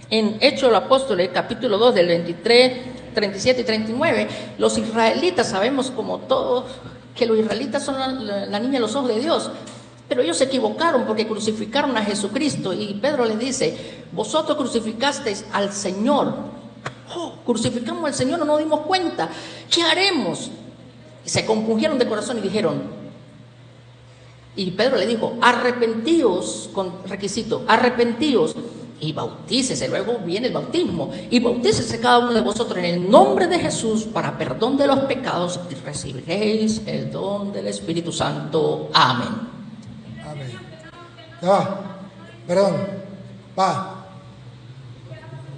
en Hechos de los Apóstoles, capítulo 2, del 23, 37 y 39, los israelitas, sabemos como todos, que los israelitas son la niña de los ojos de Dios. Pero ellos se equivocaron porque crucificaron a Jesucristo. Y Pedro les dice: vosotros crucificasteis al Señor. Crucificamos al Señor, no nos dimos cuenta. ¿Qué haremos? Y se compungieron de corazón y dijeron, y Pedro le dijo: arrepentíos, con requisito, arrepentíos y bautícese. Luego viene el bautismo. Y bautícese cada uno de vosotros en el nombre de Jesús para perdón de los pecados y recibiréis el don del Espíritu Santo. Amén. Amén. Perdón.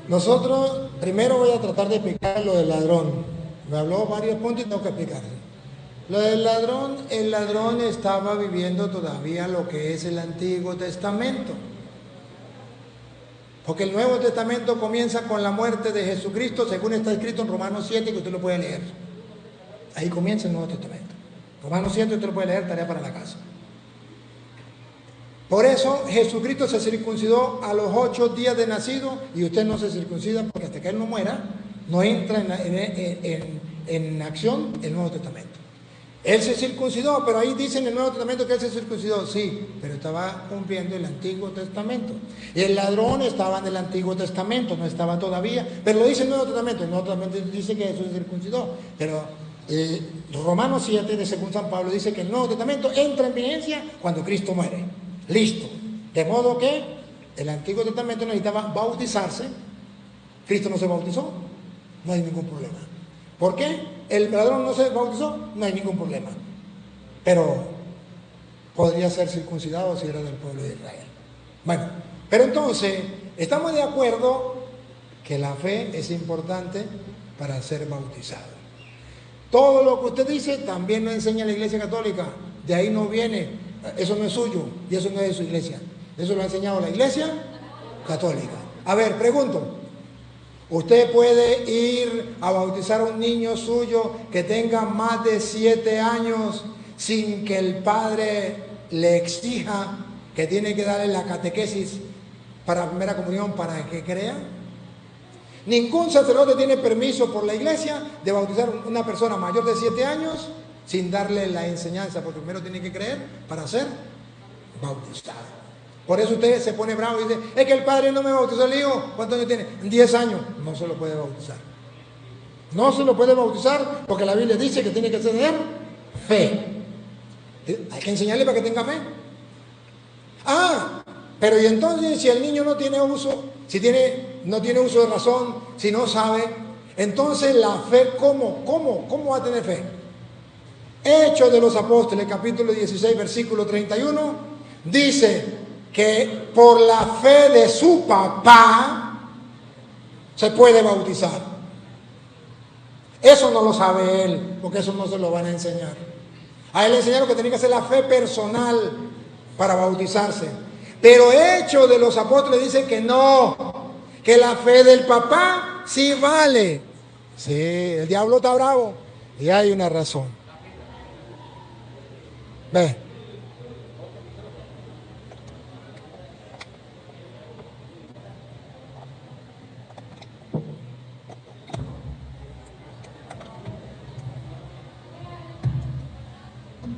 Nosotros, primero voy a tratar de explicar lo del ladrón. Me habló varios puntos y tengo que explicarlo. Lo del ladrón, el ladrón estaba viviendo todavía lo que es el Antiguo Testamento. Porque el Nuevo Testamento comienza con la muerte de Jesucristo, según está escrito en Romanos 7, que usted lo puede leer. Ahí comienza el Nuevo Testamento. Romanos 7 usted lo puede leer, tarea para la casa. Por eso Jesucristo se circuncidó a los 8 días de nacido y usted no se circuncida porque hasta que Él no muera, no entra en acción el Nuevo Testamento. Él se circuncidó, pero ahí dice en el Nuevo Testamento que Él se circuncidó, sí, pero estaba cumpliendo el Antiguo Testamento. Y el ladrón estaba en el Antiguo Testamento, no estaba todavía, pero lo dice el Nuevo Testamento. El Nuevo Testamento dice que Jesús se circuncidó, pero Romanos 7 de según San Pablo dice que el Nuevo Testamento entra en vigencia cuando Cristo muere. Listo. De modo que el Antiguo Testamento necesitaba bautizarse. Cristo no se bautizó, no hay ningún problema. ¿Por qué? El ladrón no se bautizó, no hay ningún problema. Pero podría ser circuncidado si era del pueblo de Israel. Bueno, pero entonces, estamos de acuerdo que la fe es importante para ser bautizado. Todo lo que usted dice también lo enseña la Iglesia Católica. De ahí no viene, eso no es suyo y eso no es de su iglesia. Eso lo ha enseñado la Iglesia Católica. A ver, pregunto. Usted puede ir a bautizar a un niño suyo que tenga más de 7 años sin que el padre le exija que tiene que darle la catequesis para la primera comunión para que crea. Ningún sacerdote tiene permiso por la iglesia de bautizar a una persona mayor de 7 años sin darle la enseñanza, porque primero tiene que creer para ser bautizado. Por eso usted se pone bravo y dice, es que el padre no me bautizó el hijo. ¿Cuántos años tiene? 10 años. No se lo puede bautizar. No se lo puede bautizar porque la Biblia dice que tiene que tener fe. Hay que enseñarle para que tenga fe. Pero y entonces si el niño no tiene uso, no tiene uso de razón, si no sabe, entonces la fe, ¿cómo va a tener fe? Hechos de los Apóstoles, capítulo 16, versículo 31, dice que por la fe de su papá se puede bautizar. Eso no lo sabe él, porque eso no se lo van a enseñar. A él le enseñaron que tenía que hacer la fe personal para bautizarse. Pero Hechos de los Apóstoles dice que no, que la fe del papá sí vale. Sí, el diablo está bravo y hay una razón. Ve.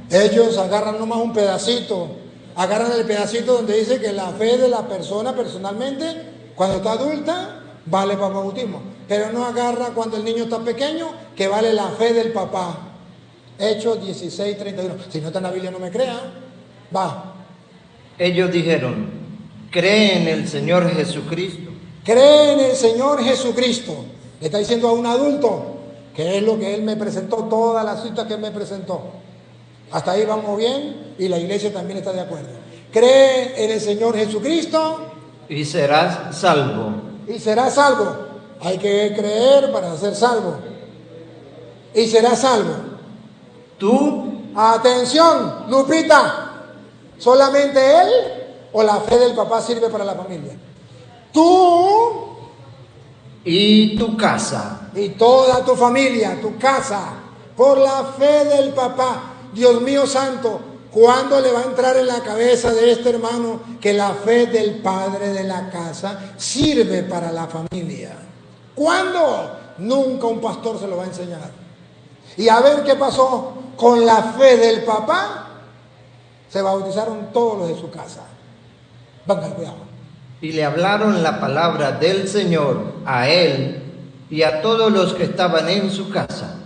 Ellos agarran nomás un pedacito, agarran el pedacito donde dice que la fe de la persona personalmente, cuando está adulta, vale para el bautismo. Pero no agarra cuando el niño está pequeño, que vale la fe del papá. Hechos 16, 31. Si no está en la Biblia, no me crea. Va. Ellos dijeron, cree en el Señor Jesucristo. Cree en el Señor Jesucristo. Le está diciendo a un adulto, que es lo que él me presentó, todas las citas que él me presentó. Hasta ahí vamos bien y la iglesia también está de acuerdo. Cree en el Señor Jesucristo y serás salvo. Y serás salvo. Hay que creer para ser salvo. Y serás salvo. Tú. Atención, Lupita. ¿Solamente él o la fe del papá sirve para la familia? Tú y tu casa. Y toda tu familia, tu casa, por la fe del papá. Dios mío santo, ¿cuándo le va a entrar en la cabeza de este hermano que la fe del padre de la casa sirve para la familia? ¿Cuándo? Nunca un pastor se lo va a enseñar. Y a ver qué pasó con la fe del papá. Se bautizaron todos los de su casa. Venga, cuidado. Y le hablaron la palabra del Señor a él y a todos los que estaban en su casa.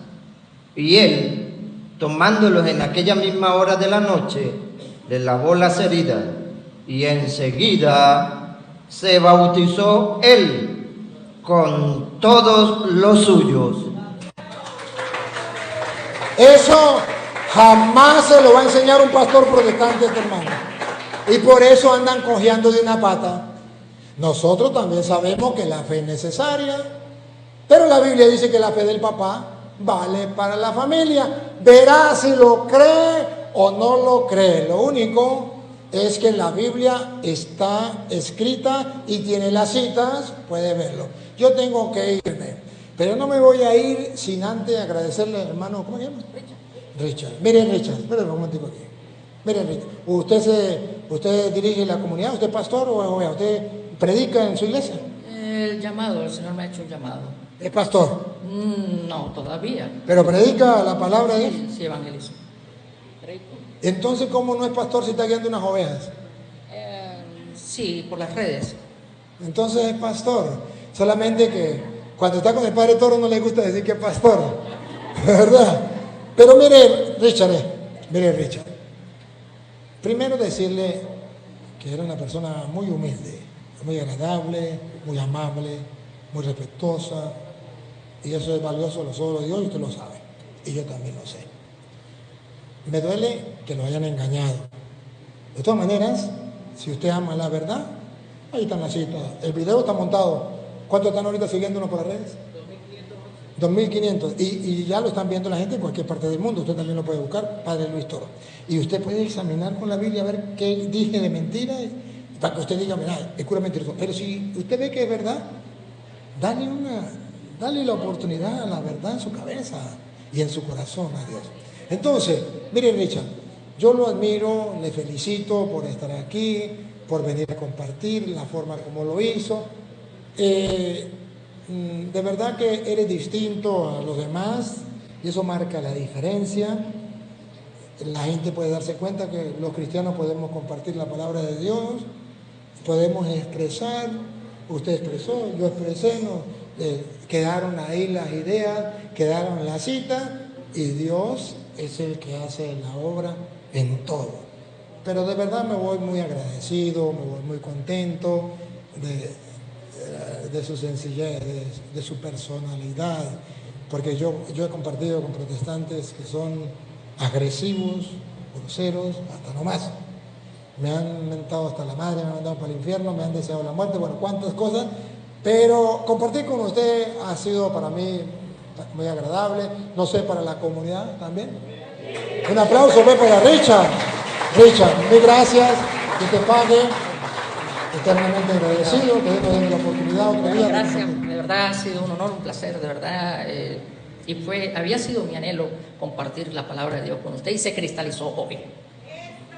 Y él, tomándolos en aquella misma hora de la noche, le lavó las heridas y enseguida se bautizó él con todos los suyos. Eso jamás se lo va a enseñar un pastor protestante, hermano. Y por eso andan cojeando de una pata. Nosotros también sabemos que la fe es necesaria, pero la Biblia dice que la fe del papá vale para la familia. Verá si lo cree o no lo cree. Lo único es que la Biblia está escrita y tiene las citas, puede verlo. Yo tengo que irme, pero no me voy a ir sin antes agradecerle, hermano, ¿cómo se llama? Richard. Mire, Richard, espera un momentico aquí. Mire, Richard, usted ¿Usted dirige la comunidad? ¿Usted es pastor o usted predica en su iglesia? El llamado, el Señor me ha hecho un llamado. ¿Es pastor? No, todavía. ¿Pero predica la palabra de Dios? Sí, sí, evangelizo. Predico. Entonces, ¿cómo no es pastor si está guiando unas ovejas? Sí, por las redes. Entonces es pastor. Solamente que cuando está con el padre Toro no le gusta decir que es pastor. ¿Verdad? Pero mire, Richard. Primero decirle que era una persona muy humilde, muy agradable, muy amable, muy respetuosa. Y eso es valioso a los ojos de Dios y usted lo sabe. Y yo también lo sé. Me duele que lo hayan engañado. De todas maneras, si usted ama la verdad, ahí están las citas. El video está montado. ¿Cuántos están ahorita siguiéndonos por las redes? 2.500. Y ya lo están viendo la gente en cualquier parte del mundo. Usted también lo puede buscar, Padre Luis Toro. Y usted puede examinar con la Biblia a ver qué dije de mentira, para que usted diga, mira, es cura mentiroso. Pero si usted ve que es verdad, dale la oportunidad a la verdad en su cabeza y en su corazón a Dios. Entonces, mire Richard, yo lo admiro, le felicito por estar aquí, por venir a compartir la forma como lo hizo. De verdad que eres distinto a los demás y eso marca la diferencia. La gente puede darse cuenta que los cristianos podemos compartir la palabra de Dios, podemos expresar, usted expresó, yo expresé, quedaron ahí las ideas, quedaron las citas y Dios es el que hace la obra en todo. Pero de verdad me voy muy agradecido, me voy muy contento de su sencillez, de su personalidad, porque yo he compartido con protestantes que son agresivos, groseros, hasta no más. Me han mentado hasta la madre, me han mandado para el infierno, me han deseado la muerte, bueno, cuántas cosas, pero compartir con usted ha sido para mí muy agradable, no sé, para la comunidad también. Un aplauso para Richard. Richard, mil gracias, que te pague. Eternamente agradecido, que Dios nos dé la oportunidad otro día. Gracias, de verdad ha sido un honor, un placer, de verdad. Y había sido mi anhelo compartir la palabra de Dios con usted y se cristalizó hoy.